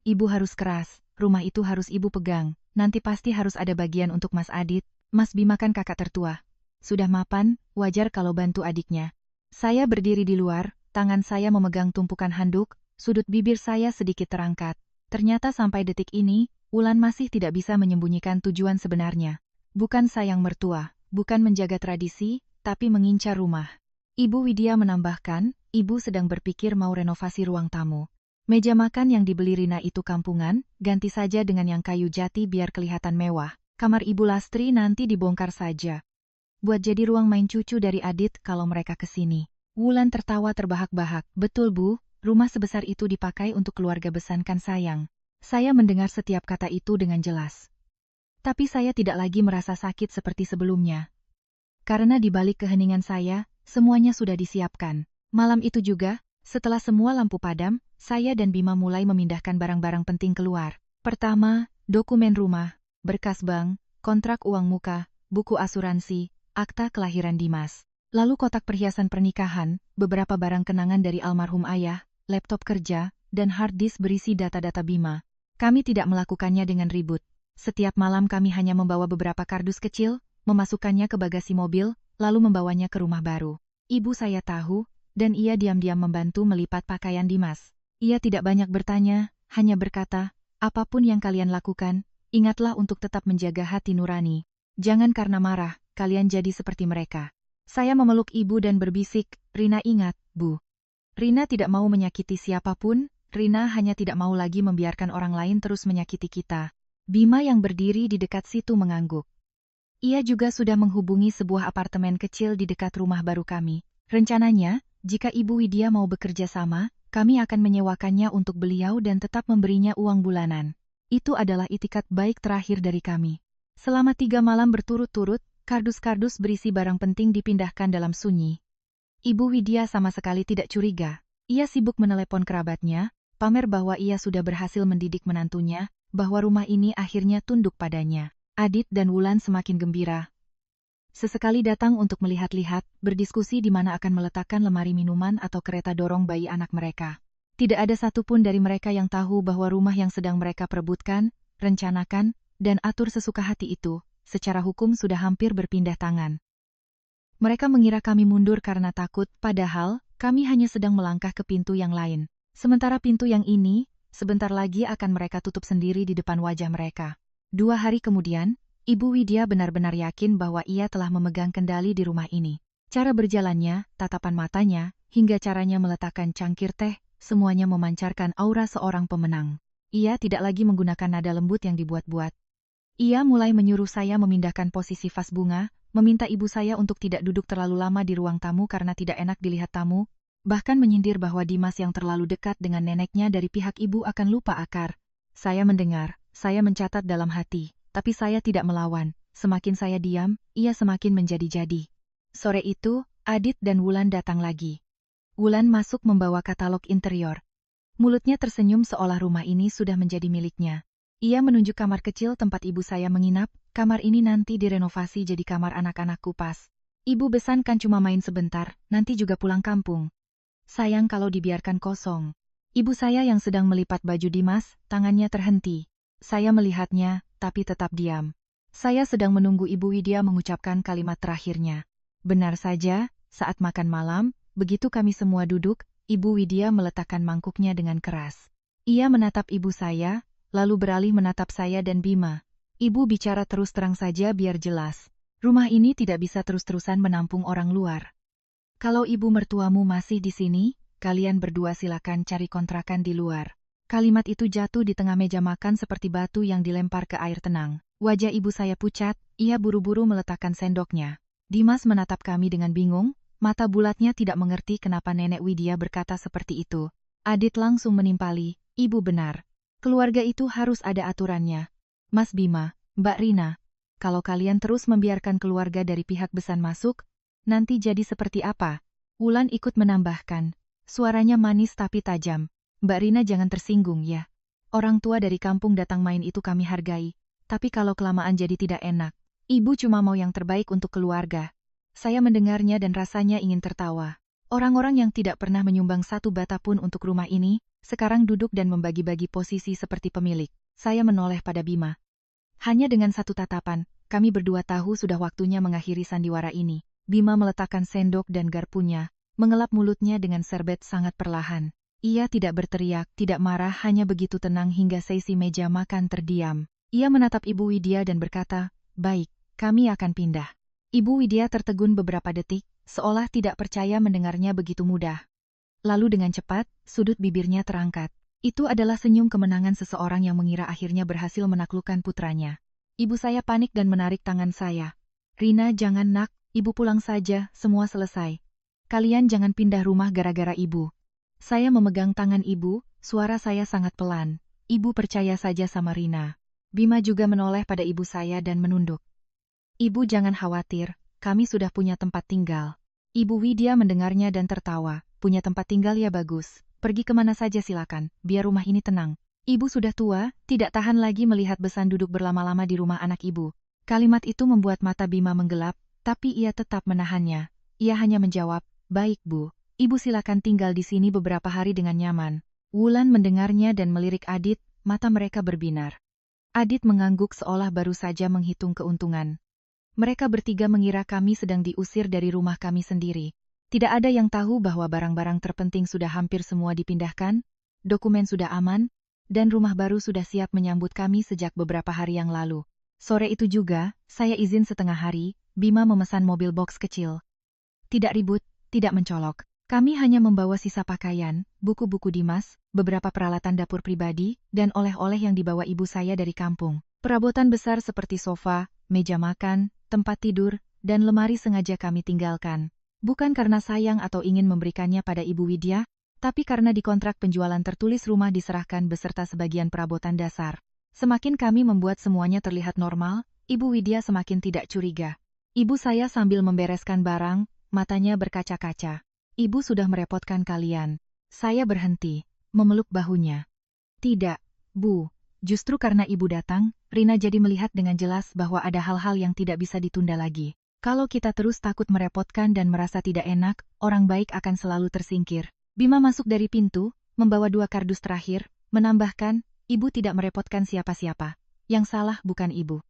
Speaker 1: Ibu harus keras, rumah itu harus ibu pegang, nanti pasti harus ada bagian untuk Mas Adit. Mas Bima kan kakak tertua. Sudah mapan, wajar kalau bantu adiknya. Saya berdiri di luar, tangan saya memegang tumpukan handuk, sudut bibir saya sedikit terangkat. Ternyata sampai detik ini, Wulan masih tidak bisa menyembunyikan tujuan sebenarnya. Bukan sayang mertua, bukan menjaga tradisi, tapi mengincar rumah. Ibu Widya menambahkan, ibu sedang berpikir mau renovasi ruang tamu. Meja makan yang dibeli Rina itu kampungan, ganti saja dengan yang kayu jati biar kelihatan mewah. Kamar Ibu Lastri nanti dibongkar saja. Buat jadi ruang main cucu dari Adit kalau mereka kesini. Wulan tertawa terbahak-bahak. Betul Bu, rumah sebesar itu dipakai untuk keluarga besar kan sayang. Saya mendengar setiap kata itu dengan jelas. Tapi saya tidak lagi merasa sakit seperti sebelumnya. Karena di balik keheningan saya, semuanya sudah disiapkan. Malam itu juga, setelah semua lampu padam, saya dan Bima mulai memindahkan barang-barang penting keluar. Pertama, dokumen rumah, berkas bank, kontrak uang muka, buku asuransi, akta kelahiran Dimas. Lalu kotak perhiasan pernikahan, beberapa barang kenangan dari almarhum ayah, laptop kerja, dan hard disk berisi data-data Bima. Kami tidak melakukannya dengan ribut. Setiap malam kami hanya membawa beberapa kardus kecil, memasukkannya ke bagasi mobil, lalu membawanya ke rumah baru. Ibu saya tahu, dan ia diam-diam membantu melipat pakaian Dimas. Ia tidak banyak bertanya, hanya berkata, apapun yang kalian lakukan, ingatlah untuk tetap menjaga hati nurani. Jangan karena marah, kalian jadi seperti mereka. Saya memeluk ibu dan berbisik, Rina ingat, Bu. Rina tidak mau menyakiti siapapun, Rina hanya tidak mau lagi membiarkan orang lain terus menyakiti kita. Bima yang berdiri di dekat situ mengangguk. Ia juga sudah menghubungi sebuah apartemen kecil di dekat rumah baru kami. Rencananya, jika Ibu Widya mau bekerja sama, kami akan menyewakannya untuk beliau dan tetap memberinya uang bulanan. Itu adalah itikat baik terakhir dari kami. Selama 3 malam berturut-turut, kardus-kardus berisi barang penting dipindahkan dalam sunyi. Ibu Widya sama sekali tidak curiga. Ia sibuk menelepon kerabatnya, pamer bahwa ia sudah berhasil mendidik menantunya, bahwa rumah ini akhirnya tunduk padanya. Adit dan Wulan semakin gembira. Sesekali datang untuk melihat-lihat, berdiskusi di mana akan meletakkan lemari minuman atau kereta dorong bayi anak mereka. Tidak ada satupun dari mereka yang tahu bahwa rumah yang sedang mereka perebutkan, rencanakan, dan atur sesuka hati itu, secara hukum sudah hampir berpindah tangan. Mereka mengira kami mundur karena takut, padahal, kami hanya sedang melangkah ke pintu yang lain. Sementara pintu yang ini, sebentar lagi akan mereka tutup sendiri di depan wajah mereka. 2 hari kemudian, Ibu Widya benar-benar yakin bahwa ia telah memegang kendali di rumah ini. Cara berjalannya, tatapan matanya, hingga caranya meletakkan cangkir teh, semuanya memancarkan aura seorang pemenang. Ia tidak lagi menggunakan nada lembut yang dibuat-buat. Ia mulai menyuruh saya memindahkan posisi vas bunga, meminta ibu saya untuk tidak duduk terlalu lama di ruang tamu karena tidak enak dilihat tamu, bahkan menyindir bahwa Dimas yang terlalu dekat dengan neneknya dari pihak ibu akan lupa akar. Saya mendengar, saya mencatat dalam hati, tapi saya tidak melawan. Semakin saya diam, ia semakin menjadi-jadi. Sore itu, Adit dan Wulan datang lagi. Wulan masuk membawa katalog interior. Mulutnya tersenyum seolah rumah ini sudah menjadi miliknya. Ia menunjuk kamar kecil tempat ibu saya menginap, kamar ini nanti direnovasi jadi kamar anak-anak kupas. Ibu besankan cuma main sebentar, nanti juga pulang kampung. Sayang kalau dibiarkan kosong. Ibu saya yang sedang melipat baju Dimas, tangannya terhenti. Saya melihatnya, tapi tetap diam. Saya sedang menunggu Ibu Widya mengucapkan kalimat terakhirnya. Benar saja, saat makan malam, begitu kami semua duduk, Ibu Widya meletakkan mangkuknya dengan keras. Ia menatap ibu saya, lalu beralih menatap saya dan Bima. Ibu bicara terus terang saja biar jelas. Rumah ini tidak bisa terus-terusan menampung orang luar. Kalau ibu mertuamu masih di sini, kalian berdua silakan cari kontrakan di luar. Kalimat itu jatuh di tengah meja makan seperti batu yang dilempar ke air tenang. Wajah ibu saya pucat, ia buru-buru meletakkan sendoknya. Dimas menatap kami dengan bingung, mata bulatnya tidak mengerti kenapa Nenek Widya berkata seperti itu. Adit langsung menimpali, ibu benar. Keluarga itu harus ada aturannya. Mas Bima, Mbak Rina, kalau kalian terus membiarkan keluarga dari pihak besan masuk, nanti jadi seperti apa? Wulan ikut menambahkan. Suaranya manis tapi tajam. Mbak Rina jangan tersinggung ya. Orang tua dari kampung datang main itu kami hargai. Tapi kalau kelamaan jadi tidak enak. Ibu cuma mau yang terbaik untuk keluarga. Saya mendengarnya dan rasanya ingin tertawa. Orang-orang yang tidak pernah menyumbang satu bata pun untuk rumah ini, sekarang duduk dan membagi-bagi posisi seperti pemilik. Saya menoleh pada Bima. Hanya dengan satu tatapan, kami berdua tahu sudah waktunya mengakhiri sandiwara ini. Bima meletakkan sendok dan garpunya, mengelap mulutnya dengan serbet sangat perlahan. Ia tidak berteriak, tidak marah, hanya begitu tenang hingga seisi meja makan terdiam. Ia menatap Ibu Widya dan berkata, "Baik, kami akan pindah." Ibu Widya tertegun beberapa detik, seolah tidak percaya mendengarnya begitu mudah. Lalu dengan cepat, sudut bibirnya terangkat. Itu adalah senyum kemenangan seseorang yang mengira akhirnya berhasil menaklukkan putranya. Ibu saya panik dan menarik tangan saya. "Rina, jangan nak, ibu pulang saja, semua selesai. Kalian jangan pindah rumah gara-gara ibu." Saya memegang tangan ibu, suara saya sangat pelan. "Ibu percaya saja sama Rina." Bima juga menoleh pada ibu saya dan menunduk. "Ibu jangan khawatir, kami sudah punya tempat tinggal." Ibu Widya mendengarnya dan tertawa. "Punya tempat tinggal ya bagus. Pergi kemana saja silakan, biar rumah ini tenang." Ibu sudah tua, tidak tahan lagi melihat besan duduk berlama-lama di rumah anak ibu. Kalimat itu membuat mata Bima menggelap, tapi ia tetap menahannya. Ia hanya menjawab, "Baik Bu, ibu silakan tinggal di sini beberapa hari dengan nyaman." Wulan mendengarnya dan melirik Adit, mata mereka berbinar. Adit mengangguk seolah baru saja menghitung keuntungan. Mereka bertiga mengira kami sedang diusir dari rumah kami sendiri. Tidak ada yang tahu bahwa barang-barang terpenting sudah hampir semua dipindahkan, dokumen sudah aman, dan rumah baru sudah siap menyambut kami sejak beberapa hari yang lalu. Sore itu juga, saya izin setengah hari, Bima memesan mobil box kecil. Tidak ribut, tidak mencolok. Kami hanya membawa sisa pakaian, buku-buku Dimas, beberapa peralatan dapur pribadi, dan oleh-oleh yang dibawa ibu saya dari kampung. Perabotan besar seperti sofa, meja makan, tempat tidur, dan lemari sengaja kami tinggalkan. Bukan karena sayang atau ingin memberikannya pada Ibu Widya, tapi karena di kontrak penjualan tertulis rumah diserahkan beserta sebagian perabotan dasar. Semakin kami membuat semuanya terlihat normal, Ibu Widya semakin tidak curiga. Ibu saya sambil membereskan barang, matanya berkaca-kaca. "Ibu sudah merepotkan kalian." Saya berhenti, memeluk bahunya. "Tidak, Bu. Justru karena ibu datang, Rina jadi melihat dengan jelas bahwa ada hal-hal yang tidak bisa ditunda lagi. Kalau kita terus takut merepotkan dan merasa tidak enak, orang baik akan selalu tersingkir." Bima masuk dari pintu, membawa 2 kardus terakhir, menambahkan, "Ibu tidak merepotkan siapa-siapa. Yang salah bukan ibu."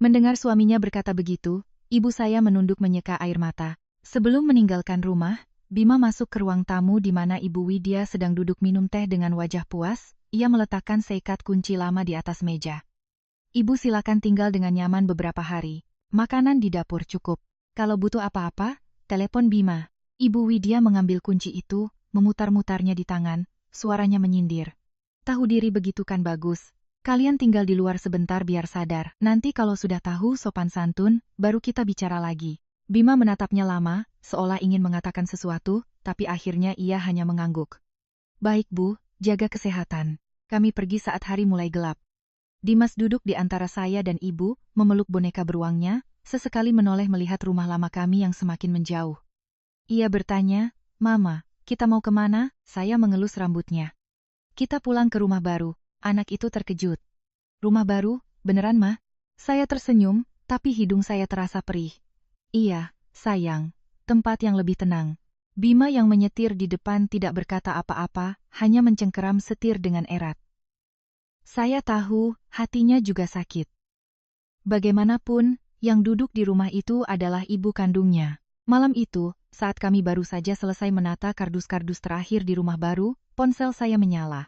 Speaker 1: Mendengar suaminya berkata begitu, ibu saya menunduk menyeka air mata. Sebelum meninggalkan rumah, Bima masuk ke ruang tamu di mana Ibu Widya sedang duduk minum teh dengan wajah puas. Ia meletakkan seikat kunci lama di atas meja. Ibu silakan tinggal dengan nyaman beberapa hari. Makanan di dapur cukup. Kalau butuh apa-apa, telepon Bima. Ibu Widya mengambil kunci itu, memutar-mutarnya di tangan, suaranya menyindir. Tahu diri begitu kan bagus. Kalian tinggal di luar sebentar biar sadar. Nanti kalau sudah tahu sopan santun, baru kita bicara lagi. Bima menatapnya lama, seolah ingin mengatakan sesuatu, tapi akhirnya ia hanya mengangguk. Baik Bu, jaga kesehatan. Kami pergi saat hari mulai gelap. Dimas duduk di antara saya dan ibu, memeluk boneka beruangnya, sesekali menoleh melihat rumah lama kami yang semakin menjauh. Ia bertanya, Mama, kita mau kemana? Saya mengelus rambutnya. Kita pulang ke rumah baru. Anak itu terkejut. Rumah baru, beneran mah? Saya tersenyum, tapi hidung saya terasa perih. Iya, sayang, tempat yang lebih tenang. Bima yang menyetir di depan tidak berkata apa-apa, hanya mencengkeram setir dengan erat. Saya tahu, hatinya juga sakit. Bagaimanapun, yang duduk di rumah itu adalah ibu kandungnya. Malam itu, saat kami baru saja selesai menata kardus-kardus terakhir di rumah baru, ponsel saya menyala.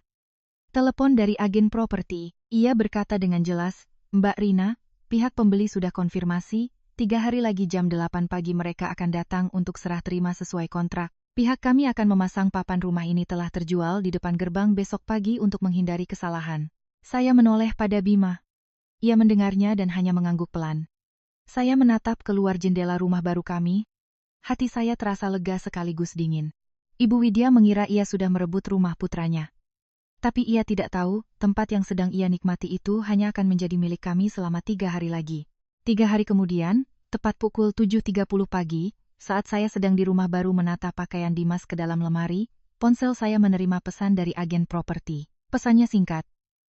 Speaker 1: Telepon dari agen properti, ia berkata dengan jelas, Mbak Rina, pihak pembeli sudah konfirmasi, 3 hari lagi jam 8 pagi mereka akan datang untuk serah terima sesuai kontrak. Pihak kami akan memasang papan rumah ini telah terjual di depan gerbang besok pagi untuk menghindari kesalahan. Saya menoleh pada Bima. Ia mendengarnya dan hanya mengangguk pelan. Saya menatap keluar jendela rumah baru kami. Hati saya terasa lega sekaligus dingin. Ibu Widya mengira ia sudah merebut rumah putranya. Tapi ia tidak tahu, tempat yang sedang ia nikmati itu hanya akan menjadi milik kami selama 3 hari lagi. 3 hari kemudian, tepat pukul 7.30 pagi, saat saya sedang di rumah baru menata pakaian Dimas ke dalam lemari, ponsel saya menerima pesan dari agen properti. Pesannya singkat.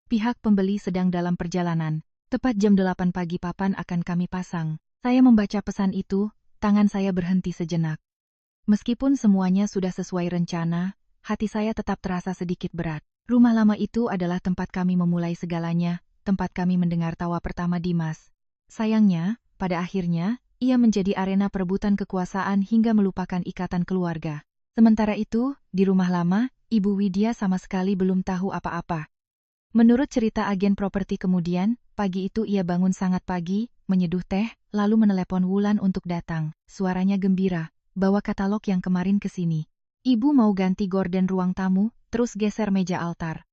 Speaker 1: Pihak pembeli sedang dalam perjalanan. Tepat jam 8 pagi papan akan kami pasang. Saya membaca pesan itu, tangan saya berhenti sejenak. Meskipun semuanya sudah sesuai rencana, hati saya tetap terasa sedikit berat. Rumah lama itu adalah tempat kami memulai segalanya, tempat kami mendengar tawa pertama Dimas. Sayangnya, pada akhirnya, ia menjadi arena perebutan kekuasaan hingga melupakan ikatan keluarga. Sementara itu, di rumah lama, Ibu Widya sama sekali belum tahu apa-apa. Menurut cerita agen properti kemudian, pagi itu ia bangun sangat pagi, menyeduh teh, lalu menelepon Wulan untuk datang. Suaranya gembira, bawa katalog yang kemarin ke sini. Ibu mau ganti gorden ruang tamu, terus geser meja altar.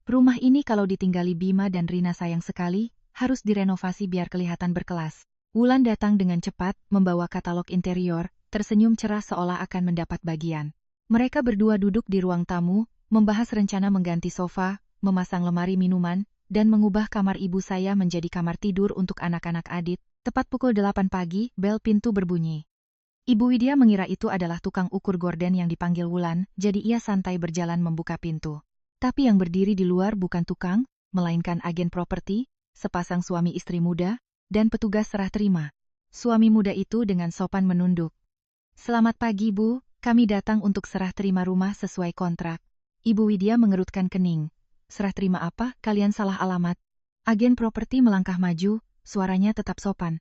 Speaker 1: Rumah ini kalau ditinggali Bima dan Rina sayang sekali, harus direnovasi biar kelihatan berkelas. Wulan datang dengan cepat, membawa katalog interior, tersenyum cerah seolah akan mendapat bagian. Mereka berdua duduk di ruang tamu, membahas rencana mengganti sofa, memasang lemari minuman, dan mengubah kamar ibu saya menjadi kamar tidur untuk anak-anak Adit. Tepat pukul 8 pagi, bel pintu berbunyi. Ibu Widya mengira itu adalah tukang ukur gorden yang dipanggil Wulan, jadi ia santai berjalan membuka pintu. Tapi yang berdiri di luar bukan tukang, melainkan agen properti, sepasang suami istri muda, dan petugas serah terima. Suami muda itu dengan sopan menunduk. Selamat pagi Bu, kami datang untuk serah terima rumah sesuai kontrak. Ibu Widya mengerutkan kening. Serah terima apa? Kalian salah alamat. Agen properti melangkah maju, suaranya tetap sopan.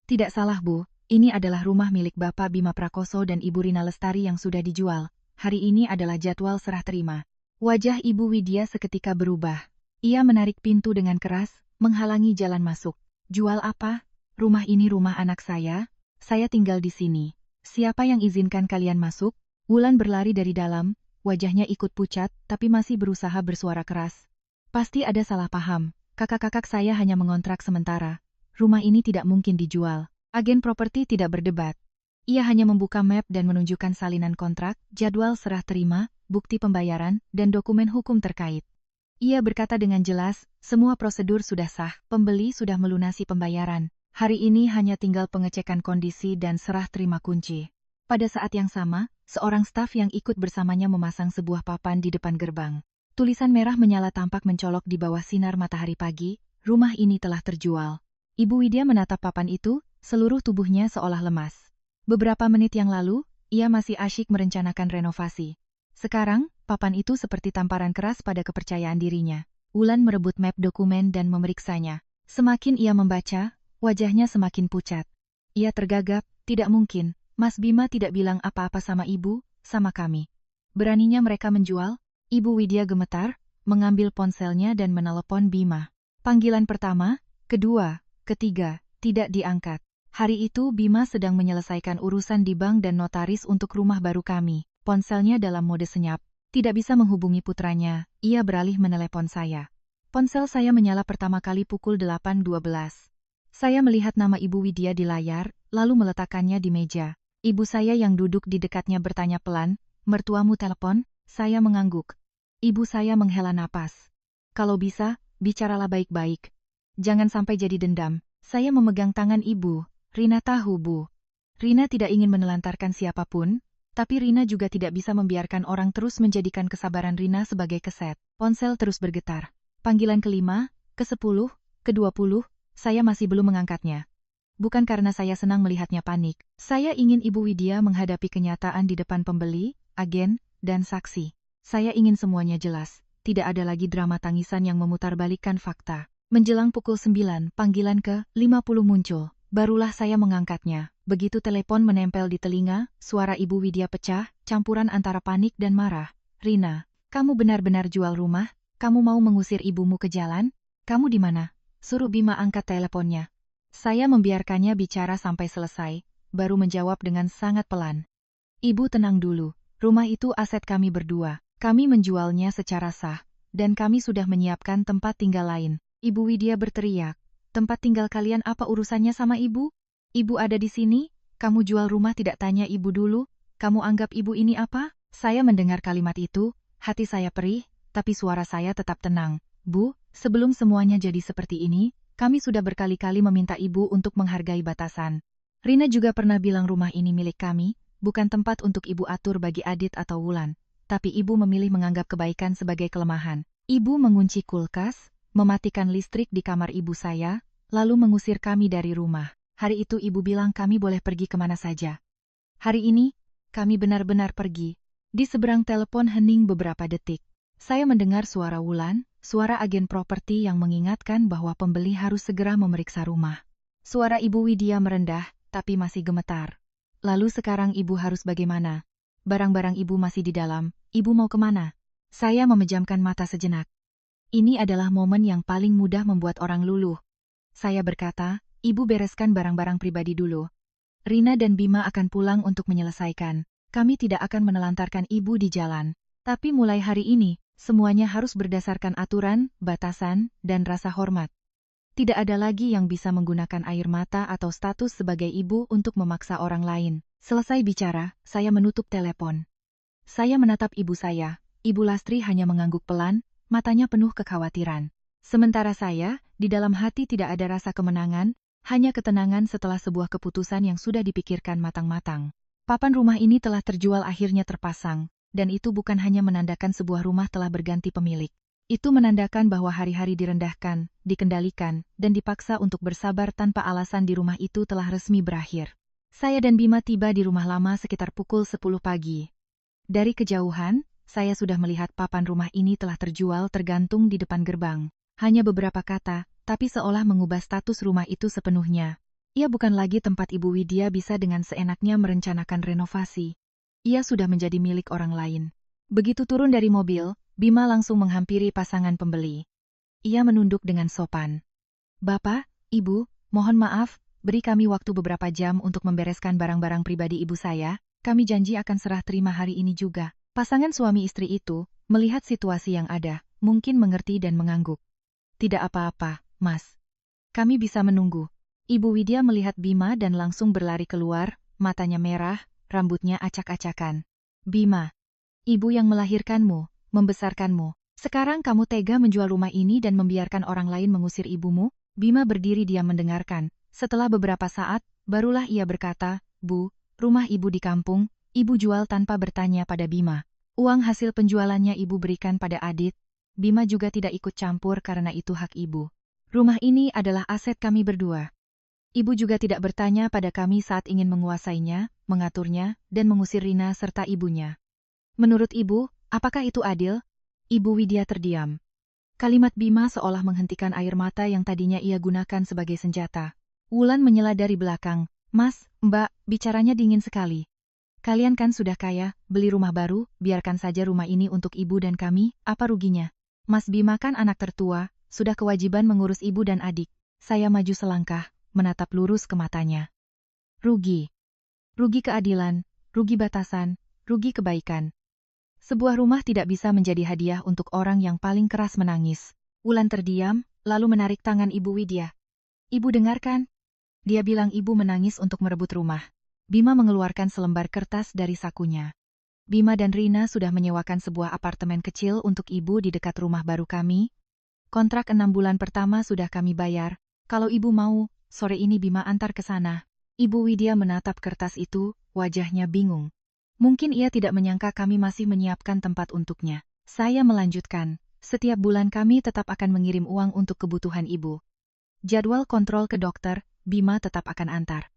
Speaker 1: Tidak salah Bu. Ini adalah rumah milik Bapak Bima Prakoso dan Ibu Rina Lestari yang sudah dijual. Hari ini adalah jadwal serah terima. Wajah Ibu Widya seketika berubah. Ia menarik pintu dengan keras, menghalangi jalan masuk. Jual apa? Rumah ini rumah anak saya tinggal di sini. Siapa yang izinkan kalian masuk? Wulan berlari dari dalam, wajahnya ikut pucat, tapi masih berusaha bersuara keras. Pasti ada salah paham. Kakak-kakak saya hanya mengontrak sementara. Rumah ini tidak mungkin dijual. Agen properti tidak berdebat. Ia hanya membuka map dan menunjukkan salinan kontrak, jadwal serah terima, bukti pembayaran, dan dokumen hukum terkait. Ia berkata dengan jelas, semua prosedur sudah sah, pembeli sudah melunasi pembayaran. Hari ini hanya tinggal pengecekan kondisi dan serah terima kunci. Pada saat yang sama, seorang staf yang ikut bersamanya memasang sebuah papan di depan gerbang. Tulisan merah menyala tampak mencolok di bawah sinar matahari pagi, rumah ini telah terjual. Ibu Widya menatap papan itu, seluruh tubuhnya seolah lemas. Beberapa menit yang lalu, ia masih asyik merencanakan renovasi. Sekarang, papan itu seperti tamparan keras pada kepercayaan dirinya. Wulan merebut map dokumen dan memeriksanya. Semakin ia membaca, wajahnya semakin pucat. Ia tergagap, tidak mungkin. Mas Bima tidak bilang apa-apa sama ibu, sama kami. Beraninya mereka menjual? Ibu Widya gemetar, mengambil ponselnya dan menelepon Bima. Panggilan pertama, kedua, ketiga, tidak diangkat. Hari itu Bima sedang menyelesaikan urusan di bank dan notaris untuk rumah baru kami. Ponselnya dalam mode senyap. Tidak bisa menghubungi putranya, ia beralih menelepon saya. Ponsel saya menyala pertama kali pukul 8.12. Saya melihat nama Ibu Widya di layar, lalu meletakkannya di meja. Ibu saya yang duduk di dekatnya bertanya pelan, "Mertuamu telepon?" Saya mengangguk. Ibu saya menghela napas. "Kalau bisa, bicaralah baik-baik. Jangan sampai jadi dendam." Saya memegang tangan ibu. "Rina tahu, Bu. Rina tidak ingin menelantarkan siapapun, tapi Rina juga tidak bisa membiarkan orang terus menjadikan kesabaran Rina sebagai keset." Ponsel terus bergetar. Panggilan ke-5, ke-10, ke-20, saya masih belum mengangkatnya. Bukan karena saya senang melihatnya panik. Saya ingin Ibu Widya menghadapi kenyataan di depan pembeli, agen, dan saksi. Saya ingin semuanya jelas. Tidak ada lagi drama tangisan yang memutarbalikkan fakta. Menjelang pukul 9, panggilan ke-50 muncul. Barulah saya mengangkatnya. Begitu telepon menempel di telinga, suara Ibu Widya pecah, campuran antara panik dan marah. "Rina, kamu benar-benar jual rumah? Kamu mau mengusir ibumu ke jalan? Kamu di mana?" Suruh Bima angkat teleponnya. Saya membiarkannya bicara sampai selesai, baru menjawab dengan sangat pelan. "Ibu tenang dulu, rumah itu aset kami berdua. Kami menjualnya secara sah, dan kami sudah menyiapkan tempat tinggal lain." Ibu Widya berteriak, "Tempat tinggal kalian apa urusannya sama ibu? Ibu ada di sini, kamu jual rumah tidak tanya ibu dulu, kamu anggap ibu ini apa?" Saya mendengar kalimat itu, hati saya perih, tapi suara saya tetap tenang. "Bu, sebelum semuanya jadi seperti ini, kami sudah berkali-kali meminta ibu untuk menghargai batasan. Rina juga pernah bilang rumah ini milik kami, bukan tempat untuk ibu atur bagi Adit atau Wulan. Tapi ibu memilih menganggap kebaikan sebagai kelemahan. Ibu mengunci kulkas, mematikan listrik di kamar ibu saya, lalu mengusir kami dari rumah. Hari itu ibu bilang kami boleh pergi kemana saja. Hari ini, kami benar-benar pergi." Di seberang telepon hening beberapa detik. Saya mendengar suara Wulan, suara agen properti yang mengingatkan bahwa pembeli harus segera memeriksa rumah. Suara Ibu Widya merendah, tapi masih gemetar. "Lalu sekarang ibu harus bagaimana? Barang-barang ibu masih di dalam, ibu mau kemana?" Saya memejamkan mata sejenak. Ini adalah momen yang paling mudah membuat orang luluh. Saya berkata, "Ibu bereskan barang-barang pribadi dulu. Rina dan Bima akan pulang untuk menyelesaikan. Kami tidak akan menelantarkan ibu di jalan. Tapi mulai hari ini, semuanya harus berdasarkan aturan, batasan, dan rasa hormat. Tidak ada lagi yang bisa menggunakan air mata atau status sebagai ibu untuk memaksa orang lain." Selesai bicara, saya menutup telepon. Saya menatap ibu saya. Ibu Lastri hanya mengangguk pelan, matanya penuh kekhawatiran. Sementara saya, di dalam hati tidak ada rasa kemenangan, hanya ketenangan setelah sebuah keputusan yang sudah dipikirkan matang-matang. Papan rumah ini telah terjual akhirnya terpasang, dan itu bukan hanya menandakan sebuah rumah telah berganti pemilik. Itu menandakan bahwa hari-hari direndahkan, dikendalikan, dan dipaksa untuk bersabar tanpa alasan di rumah itu telah resmi berakhir. Saya dan Bima tiba di rumah lama sekitar pukul 10 pagi. Dari kejauhan, saya sudah melihat papan rumah ini telah terjual tergantung di depan gerbang. Hanya beberapa kata, tapi seolah mengubah status rumah itu sepenuhnya. Ia bukan lagi tempat Ibu Widya bisa dengan seenaknya merencanakan renovasi. Ia sudah menjadi milik orang lain. Begitu turun dari mobil, Bima langsung menghampiri pasangan pembeli. Ia menunduk dengan sopan. "Bapak, Ibu, mohon maaf, beri kami waktu beberapa jam untuk membereskan barang-barang pribadi ibu saya, kami janji akan serah terima hari ini juga." Pasangan suami istri itu, melihat situasi yang ada, mungkin mengerti dan mengangguk. "Tidak apa-apa, Mas. Kami bisa menunggu." Ibu Widya melihat Bima dan langsung berlari keluar, matanya merah, rambutnya acak-acakan. "Bima, ibu yang melahirkanmu, membesarkanmu. Sekarang kamu tega menjual rumah ini dan membiarkan orang lain mengusir ibumu?" Bima berdiri diam mendengarkan. Setelah beberapa saat, barulah ia berkata, "Bu, rumah ibu di kampung, ibu jual tanpa bertanya pada Bima. Uang hasil penjualannya ibu berikan pada Adit. Bima juga tidak ikut campur karena itu hak ibu. Rumah ini adalah aset kami berdua. Ibu juga tidak bertanya pada kami saat ingin menguasainya, mengaturnya, dan mengusir Rina serta ibunya. Menurut ibu, apakah itu adil?" Ibu Widya terdiam. Kalimat Bima seolah menghentikan air mata yang tadinya ia gunakan sebagai senjata. Wulan menyela dari belakang. "Mas, Mbak, bicaranya dingin sekali. Kalian kan sudah kaya, beli rumah baru, biarkan saja rumah ini untuk ibu dan kami, apa ruginya? Mas Bima kan anak tertua, sudah kewajiban mengurus ibu dan adik. Saya maju selangkah, menatap lurus ke matanya. Rugi. Rugi keadilan, rugi batasan, rugi kebaikan. Sebuah rumah tidak bisa menjadi hadiah untuk orang yang paling keras menangis. Wulan terdiam, lalu menarik tangan Ibu Widya. Ibu dengarkan? Dia bilang ibu menangis untuk merebut rumah. Bima mengeluarkan selembar kertas dari sakunya. Bima dan Rina sudah menyewakan sebuah apartemen kecil untuk ibu di dekat rumah baru kami. Kontrak 6 bulan pertama sudah kami bayar. Kalau ibu mau, sore ini Bima antar ke sana. Ibu Widya menatap kertas itu, wajahnya bingung. Mungkin ia tidak menyangka kami masih menyiapkan tempat untuknya. Saya melanjutkan, setiap bulan kami tetap akan mengirim uang untuk kebutuhan ibu. Jadwal kontrol ke dokter, Bima tetap akan antar.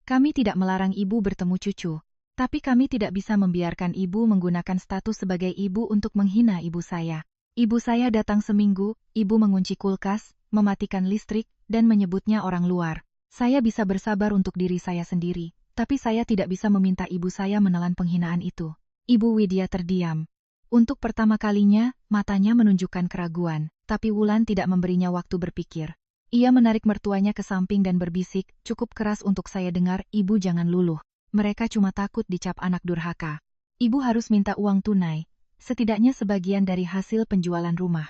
Speaker 1: Kami tidak melarang ibu bertemu cucu. Tapi kami tidak bisa membiarkan ibu menggunakan status sebagai ibu untuk menghina ibu saya. Ibu saya datang seminggu, ibu mengunci kulkas, mematikan listrik, dan menyebutnya orang luar. Saya bisa bersabar untuk diri saya sendiri, tapi saya tidak bisa meminta ibu saya menelan penghinaan itu. Ibu Widya terdiam. Untuk pertama kalinya, matanya menunjukkan keraguan, tapi Wulan tidak memberinya waktu berpikir. Ia menarik mertuanya ke samping dan berbisik, cukup keras untuk saya dengar, ibu jangan luluh. Mereka cuma takut dicap anak durhaka. Ibu harus minta uang tunai, setidaknya sebagian dari hasil penjualan rumah.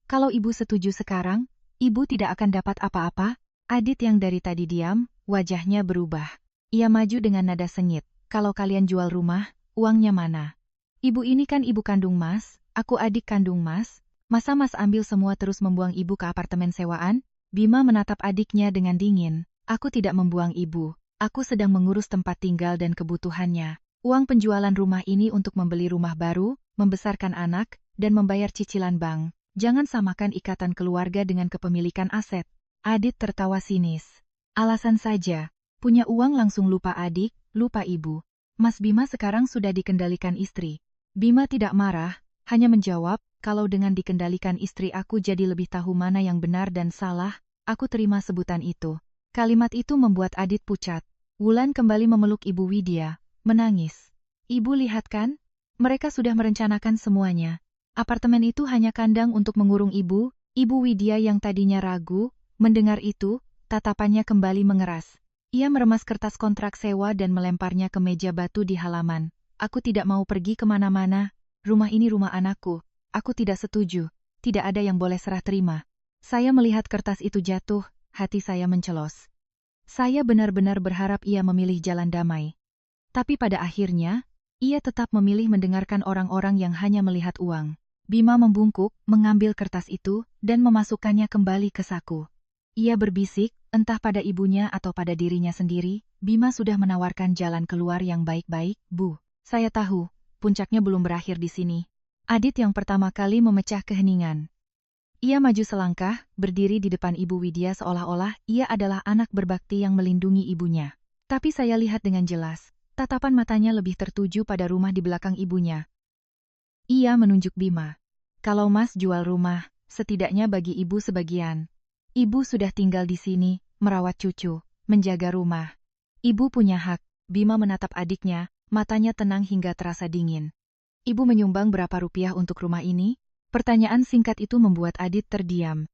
Speaker 1: Kalau ibu setuju sekarang, ibu tidak akan dapat apa-apa. Adit yang dari tadi diam, wajahnya berubah. Ia maju dengan nada sengit. Kalau kalian jual rumah, uangnya mana? Ibu ini kan ibu kandung Mas, aku adik kandung Mas. Masa Mas ambil semua terus membuang ibu ke apartemen sewaan? Bima menatap adiknya dengan dingin. Aku tidak membuang ibu. Aku sedang mengurus tempat tinggal dan kebutuhannya. Uang penjualan rumah ini untuk membeli rumah baru, membesarkan anak, dan membayar cicilan bank. Jangan samakan ikatan keluarga dengan kepemilikan aset. Adit tertawa sinis. Alasan saja. Punya uang langsung lupa adik, lupa ibu. Mas Bima sekarang sudah dikendalikan istri. Bima tidak marah, hanya menjawab, kalau dengan dikendalikan istri aku jadi lebih tahu mana yang benar dan salah, aku terima sebutan itu. Kalimat itu membuat Adit pucat. Wulan kembali memeluk Ibu Widya, menangis. Ibu lihat kan? Mereka sudah merencanakan semuanya. Apartemen itu hanya kandang untuk mengurung ibu. Ibu Widya yang tadinya ragu, mendengar itu, tatapannya kembali mengeras. Ia meremas kertas kontrak sewa dan melemparnya ke meja batu di halaman. Aku tidak mau pergi kemana-mana. Rumah ini rumah anakku. Aku tidak setuju. Tidak ada yang boleh serah terima. Saya melihat kertas itu jatuh. Hati saya mencelos. Saya benar-benar berharap ia memilih jalan damai. Tapi pada akhirnya, ia tetap memilih mendengarkan orang-orang yang hanya melihat uang. Bima membungkuk, mengambil kertas itu, dan memasukkannya kembali ke saku. Ia berbisik, entah pada ibunya atau pada dirinya sendiri, Bima sudah menawarkan jalan keluar yang baik-baik, Bu. Saya tahu, puncaknya belum berakhir di sini. Adit yang pertama kali memecah keheningan. Ia maju selangkah, berdiri di depan Ibu Widya seolah-olah ia adalah anak berbakti yang melindungi ibunya. Tapi saya lihat dengan jelas, tatapan matanya lebih tertuju pada rumah di belakang ibunya. Ia menunjuk Bima. Kalau Mas jual rumah, setidaknya bagi ibu sebagian. Ibu sudah tinggal di sini, merawat cucu, menjaga rumah. Ibu punya hak. Bima menatap adiknya, matanya tenang hingga terasa dingin. Ibu menyumbang berapa rupiah untuk rumah ini? Pertanyaan singkat itu membuat Adit terdiam.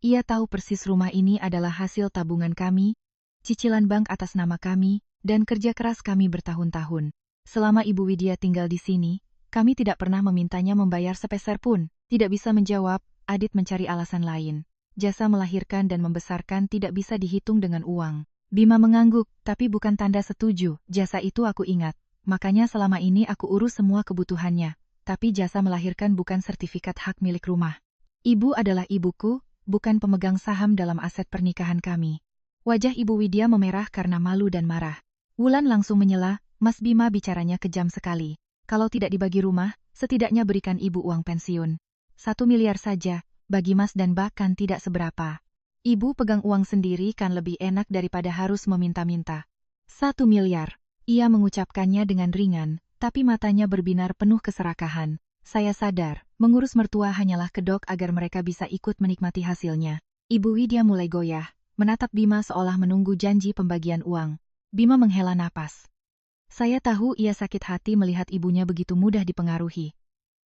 Speaker 1: Ia tahu persis rumah ini adalah hasil tabungan kami, cicilan bank atas nama kami, dan kerja keras kami bertahun-tahun. Selama Ibu Widya tinggal di sini, kami tidak pernah memintanya membayar sepeser pun. Tidak bisa menjawab, Adit mencari alasan lain. Jasa melahirkan dan membesarkan tidak bisa dihitung dengan uang. Bima mengangguk, tapi bukan tanda setuju. Jasa itu aku ingat. Makanya selama ini aku urus semua kebutuhannya. Tapi jasa melahirkan bukan sertifikat hak milik rumah. Ibu adalah ibuku, bukan pemegang saham dalam aset pernikahan kami. Wajah Ibu Widya memerah karena malu dan marah. Wulan langsung menyela, Mas Bima bicaranya kejam sekali. Kalau tidak dibagi rumah, setidaknya berikan ibu uang pensiun. 1 miliar saja, bagi Mas dan bahkan tidak seberapa. Ibu pegang uang sendiri kan lebih enak daripada harus meminta-minta. 1 miliar. Ia mengucapkannya dengan ringan, tapi matanya berbinar penuh keserakahan. Saya sadar, mengurus mertua hanyalah kedok agar mereka bisa ikut menikmati hasilnya. Ibu Widya mulai goyah, menatap Bima seolah menunggu janji pembagian uang. Bima menghela napas. Saya tahu ia sakit hati melihat ibunya begitu mudah dipengaruhi.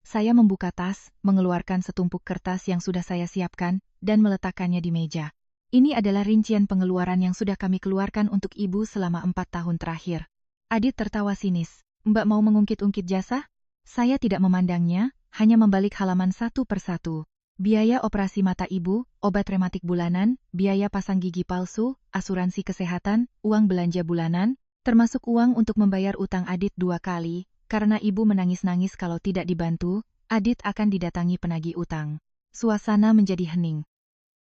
Speaker 1: Saya membuka tas, mengeluarkan setumpuk kertas yang sudah saya siapkan, dan meletakkannya di meja. Ini adalah rincian pengeluaran yang sudah kami keluarkan untuk ibu selama 4 tahun terakhir. Adit tertawa sinis. Mbak mau mengungkit-ungkit jasa? Saya tidak memandangnya, hanya membalik halaman satu persatu. Biaya operasi mata ibu, obat rematik bulanan, biaya pasang gigi palsu, asuransi kesehatan, uang belanja bulanan, termasuk uang untuk membayar utang Adit 2 kali, karena ibu menangis-nangis kalau tidak dibantu, Adit akan didatangi penagih utang. Suasana menjadi hening.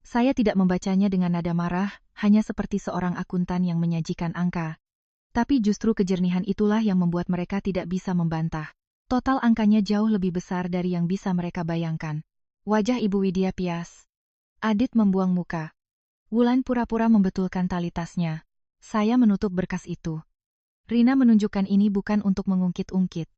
Speaker 1: Saya tidak membacanya dengan nada marah, hanya seperti seorang akuntan yang menyajikan angka. Tapi justru kejernihan itulah yang membuat mereka tidak bisa membantah. Total angkanya jauh lebih besar dari yang bisa mereka bayangkan. Wajah Ibu Widya pias. Adit membuang muka. Wulan pura-pura membetulkan tali tasnya. Saya menutup berkas itu. Rina menunjukkan ini bukan untuk mengungkit-ungkit.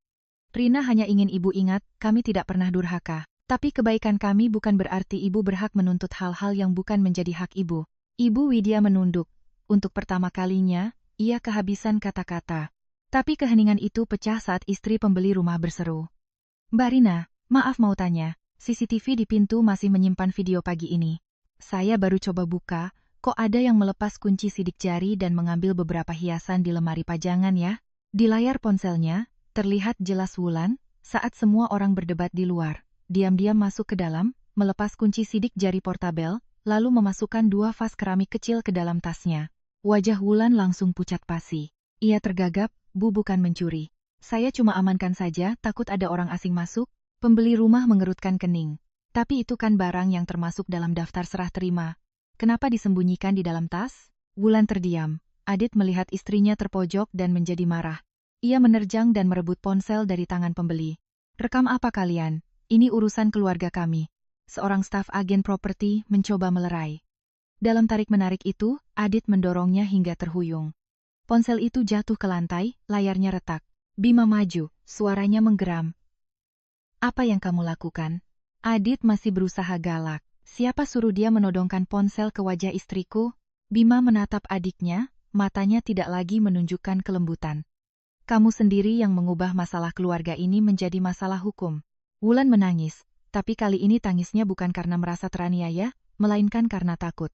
Speaker 1: Rina hanya ingin ibu ingat, kami tidak pernah durhaka. Tapi kebaikan kami bukan berarti ibu berhak menuntut hal-hal yang bukan menjadi hak ibu. Ibu Widya menunduk. Untuk pertama kalinya, ia kehabisan kata-kata. Tapi keheningan itu pecah saat istri pembeli rumah berseru. Mbak Rina, maaf mau tanya. CCTV di pintu masih menyimpan video pagi ini. Saya baru coba buka, kok ada yang melepas kunci sidik jari dan mengambil beberapa hiasan di lemari pajangan ya? Di layar ponselnya, terlihat jelas Wulan, saat semua orang berdebat di luar. Diam-diam masuk ke dalam, melepas kunci sidik jari portabel, lalu memasukkan 2 vas keramik kecil ke dalam tasnya. Wajah Wulan langsung pucat pasi. Ia tergagap, Bu bukan mencuri. Saya cuma amankan saja, takut ada orang asing masuk. Pembeli rumah mengerutkan kening. Tapi itu kan barang yang termasuk dalam daftar serah terima. Kenapa disembunyikan di dalam tas? Wulan terdiam. Adit melihat istrinya terpojok dan menjadi marah. Ia menerjang dan merebut ponsel dari tangan pembeli. Rekam apa kalian? Ini urusan keluarga kami. Seorang staf agen properti mencoba melerai. Dalam tarik-menarik itu, Adit mendorongnya hingga terhuyung. Ponsel itu jatuh ke lantai, layarnya retak. Bima maju, suaranya menggeram. Apa yang kamu lakukan? Adit masih berusaha galak. Siapa suruh dia menodongkan ponsel ke wajah istriku? Bima menatap adiknya, matanya tidak lagi menunjukkan kelembutan. Kamu sendiri yang mengubah masalah keluarga ini menjadi masalah hukum. Wulan menangis, tapi kali ini tangisnya bukan karena merasa teraniaya, melainkan karena takut.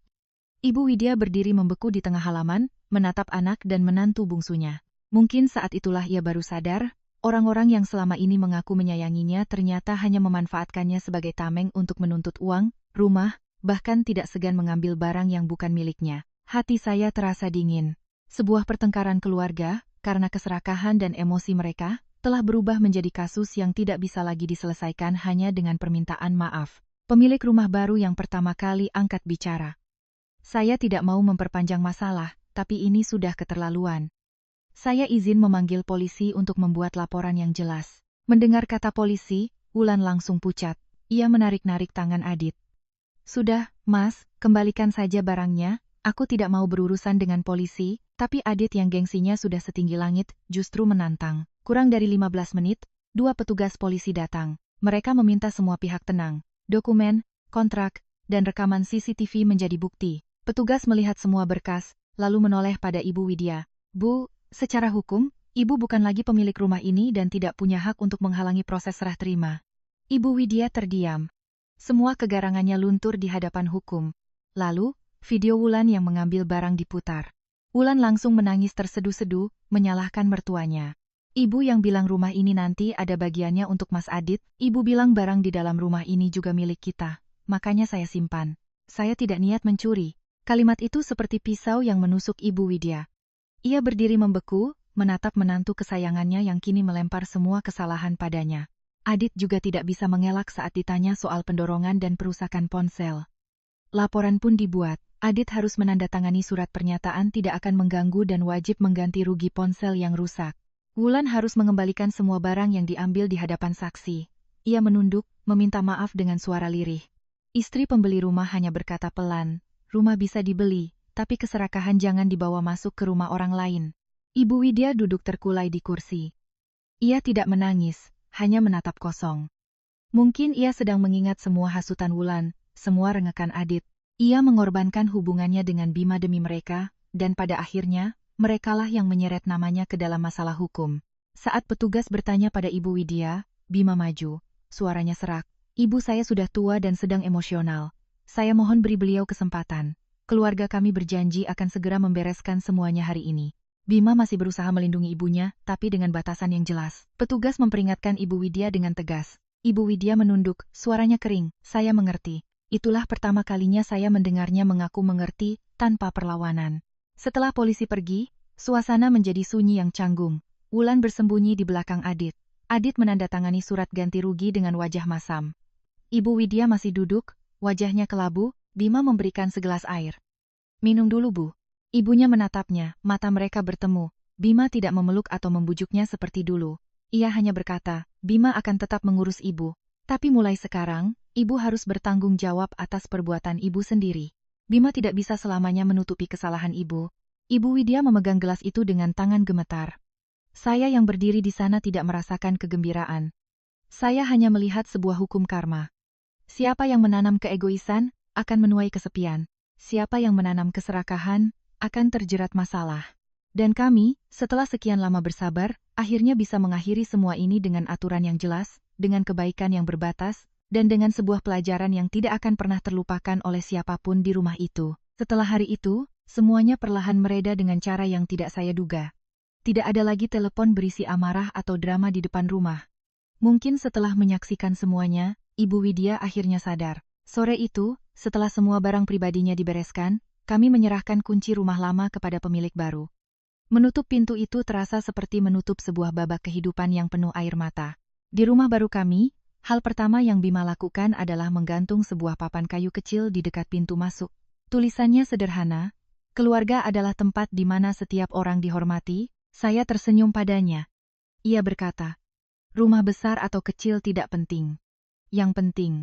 Speaker 1: Ibu Widya berdiri membeku di tengah halaman, menatap anak dan menantu bungsunya. Mungkin saat itulah ia baru sadar, orang-orang yang selama ini mengaku menyayanginya ternyata hanya memanfaatkannya sebagai tameng untuk menuntut uang, rumah, bahkan tidak segan mengambil barang yang bukan miliknya. Hati saya terasa dingin. Sebuah pertengkaran keluarga, karena keserakahan dan emosi mereka, telah berubah menjadi kasus yang tidak bisa lagi diselesaikan hanya dengan permintaan maaf. Pemilik rumah baru yang pertama kali angkat bicara. Saya tidak mau memperpanjang masalah, tapi ini sudah keterlaluan. Saya izin memanggil polisi untuk membuat laporan yang jelas. Mendengar kata polisi, Wulan langsung pucat. Ia menarik-narik tangan Adit. Sudah, Mas, kembalikan saja barangnya. Aku tidak mau berurusan dengan polisi, tapi Adit yang gengsinya sudah setinggi langit, justru menantang. Kurang dari 15 menit, 2 petugas polisi datang. Mereka meminta semua pihak tenang. Dokumen, kontrak, dan rekaman CCTV menjadi bukti. Petugas melihat semua berkas, lalu menoleh pada Ibu Widya. Bu, secara hukum, ibu bukan lagi pemilik rumah ini dan tidak punya hak untuk menghalangi proses serah terima. Ibu Widya terdiam. Semua kegarangannya luntur di hadapan hukum. Lalu, video Wulan yang mengambil barang diputar. Wulan langsung menangis terseduh-seduh, menyalahkan mertuanya. Ibu yang bilang rumah ini nanti ada bagiannya untuk Mas Adit, ibu bilang barang di dalam rumah ini juga milik kita. Makanya saya simpan. Saya tidak niat mencuri. Kalimat itu seperti pisau yang menusuk Ibu Widya. Ia berdiri membeku, menatap menantu kesayangannya yang kini melempar semua kesalahan padanya. Adit juga tidak bisa mengelak saat ditanya soal pendorongan dan perusakan ponsel. Laporan pun dibuat. Adit harus menandatangani surat pernyataan tidak akan mengganggu dan wajib mengganti rugi ponsel yang rusak. Wulan harus mengembalikan semua barang yang diambil di hadapan saksi. Ia menunduk, meminta maaf dengan suara lirih. Istri pembeli rumah hanya berkata pelan, rumah bisa dibeli, tapi keserakahan jangan dibawa masuk ke rumah orang lain. Ibu Widya duduk terkulai di kursi. Ia tidak menangis, hanya menatap kosong. Mungkin ia sedang mengingat semua hasutan Wulan, semua rengekan Adit. Ia mengorbankan hubungannya dengan Bima demi mereka, dan pada akhirnya, merekalah yang menyeret namanya ke dalam masalah hukum. Saat petugas bertanya pada Ibu Widya, Bima maju, suaranya serak. Ibu saya sudah tua dan sedang emosional. Saya mohon beri beliau kesempatan. keluarga kami berjanji akan segera membereskan semuanya hari ini. Bima masih berusaha melindungi ibunya, tapi dengan batasan yang jelas. Petugas memperingatkan Ibu Widya dengan tegas. Ibu Widya menunduk, suaranya kering. Saya mengerti. Itulah pertama kalinya saya mendengarnya mengaku mengerti, tanpa perlawanan. Setelah polisi pergi, suasana menjadi sunyi yang canggung. Wulan bersembunyi di belakang Adit. Adit menandatangani surat ganti rugi dengan wajah masam. Ibu Widya masih duduk, wajahnya kelabu. Bima memberikan segelas air. Minum dulu, Bu. Ibunya menatapnya, mata mereka bertemu. Bima tidak memeluk atau membujuknya seperti dulu. Ia hanya berkata, Bima akan tetap mengurus ibu. Tapi mulai sekarang, ibu harus bertanggung jawab atas perbuatan ibu sendiri. Bima tidak bisa selamanya menutupi kesalahan ibu. Ibu Widya memegang gelas itu dengan tangan gemetar. Saya yang berdiri di sana tidak merasakan kegembiraan. Saya hanya melihat sebuah hukum karma. Siapa yang menanam keegoisan, akan menuai kesepian. Siapa yang menanam keserakahan, akan terjerat masalah. Dan kami, setelah sekian lama bersabar, akhirnya bisa mengakhiri semua ini dengan aturan yang jelas, dengan kebaikan yang berbatas, dan dengan sebuah pelajaran yang tidak akan pernah terlupakan oleh siapapun di rumah itu. Setelah hari itu, semuanya perlahan mereda dengan cara yang tidak saya duga. Tidak ada lagi telepon berisi amarah atau drama di depan rumah. Mungkin setelah menyaksikan semuanya, Ibu Widya akhirnya sadar. Sore itu, setelah semua barang pribadinya dibereskan, kami menyerahkan kunci rumah lama kepada pemilik baru. Menutup pintu itu terasa seperti menutup sebuah babak kehidupan yang penuh air mata. Di rumah baru kami, hal pertama yang Bima lakukan adalah menggantung sebuah papan kayu kecil di dekat pintu masuk. Tulisannya sederhana, keluarga adalah tempat di mana setiap orang dihormati. Saya tersenyum padanya. Ia berkata, rumah besar atau kecil tidak penting. Yang penting,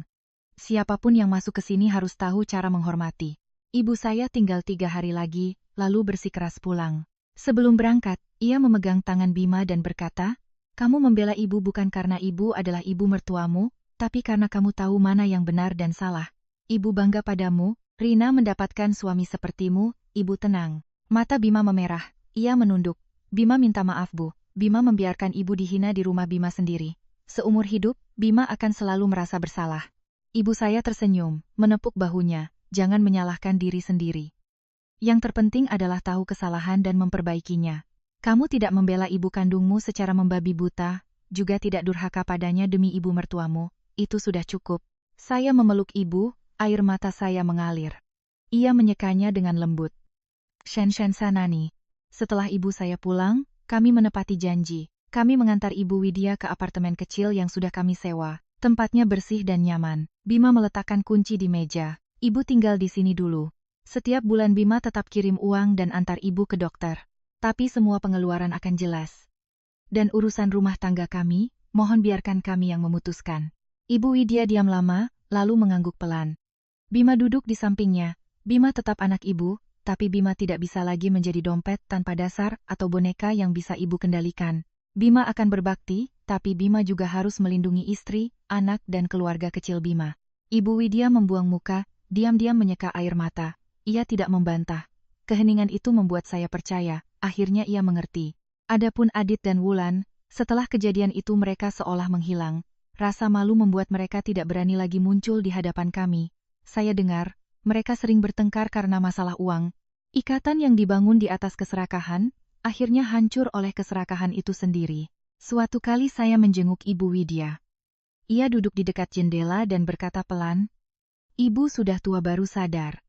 Speaker 1: siapapun yang masuk ke sini harus tahu cara menghormati. Ibu saya tinggal 3 hari lagi, lalu bersikeras pulang. Sebelum berangkat, ia memegang tangan Bima dan berkata, kamu membela ibu bukan karena ibu adalah ibu mertuamu, tapi karena kamu tahu mana yang benar dan salah. Ibu bangga padamu, Rina mendapatkan suami sepertimu, ibu tenang. Mata Bima memerah, ia menunduk. Bima minta maaf, Bu. Bima membiarkan ibu dihina di rumah Bima sendiri. Seumur hidup, Bima akan selalu merasa bersalah. Ibu saya tersenyum, menepuk bahunya, jangan menyalahkan diri sendiri. Yang terpenting adalah tahu kesalahan dan memperbaikinya. Kamu tidak membela ibu kandungmu secara membabi buta, juga tidak durhaka padanya demi ibu mertuamu, itu sudah cukup. Saya memeluk ibu, air mata saya mengalir. Ia menyekanya dengan lembut. Shen Sanani. Setelah ibu saya pulang, kami menepati janji. Kami mengantar Ibu Widya ke apartemen kecil yang sudah kami sewa. Tempatnya bersih dan nyaman. Bima meletakkan kunci di meja. Ibu tinggal di sini dulu. Setiap bulan Bima tetap kirim uang dan antar ibu ke dokter. Tapi semua pengeluaran akan jelas. Dan urusan rumah tangga kami, mohon biarkan kami yang memutuskan. Ibu Widya diam lama, lalu mengangguk pelan. Bima duduk di sampingnya. Bima tetap anak ibu, tapi Bima tidak bisa lagi menjadi dompet tanpa dasar atau boneka yang bisa ibu kendalikan. Bima akan berbakti, tapi Bima juga harus melindungi istri, anak dan keluarga kecil Bima. Ibu Widya membuang muka, diam-diam menyeka air mata. Ia tidak membantah. Keheningan itu membuat saya percaya, akhirnya ia mengerti. Adapun Adit dan Wulan, setelah kejadian itu mereka seolah menghilang. Rasa malu membuat mereka tidak berani lagi muncul di hadapan kami. Saya dengar, mereka sering bertengkar karena masalah uang. Ikatan yang dibangun di atas keserakahan, akhirnya hancur oleh keserakahan itu sendiri. Suatu kali saya menjenguk Ibu Widya. Ia duduk di dekat jendela dan berkata pelan, Ibu sudah tua baru sadar.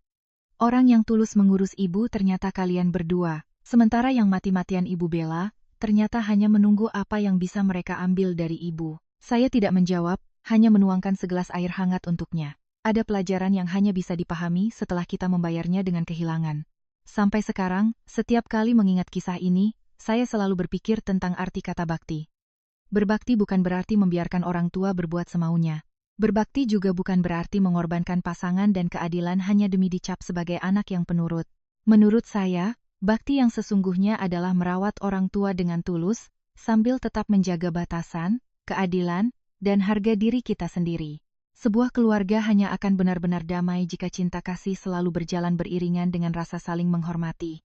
Speaker 1: Orang yang tulus mengurus ibu ternyata kalian berdua, sementara yang mati-matian Ibu bela, ternyata hanya menunggu apa yang bisa mereka ambil dari ibu. Saya tidak menjawab, hanya menuangkan segelas air hangat untuknya. Ada pelajaran yang hanya bisa dipahami setelah kita membayarnya dengan kehilangan. Sampai sekarang, setiap kali mengingat kisah ini, saya selalu berpikir tentang arti kata bakti. Berbakti bukan berarti membiarkan orang tua berbuat semaunya. Berbakti juga bukan berarti mengorbankan pasangan dan keadilan hanya demi dicap sebagai anak yang penurut. Menurut saya, bakti yang sesungguhnya adalah merawat orang tua dengan tulus, sambil tetap menjaga batasan, keadilan, dan harga diri kita sendiri. Sebuah keluarga hanya akan benar-benar damai jika cinta kasih selalu berjalan beriringan dengan rasa saling menghormati.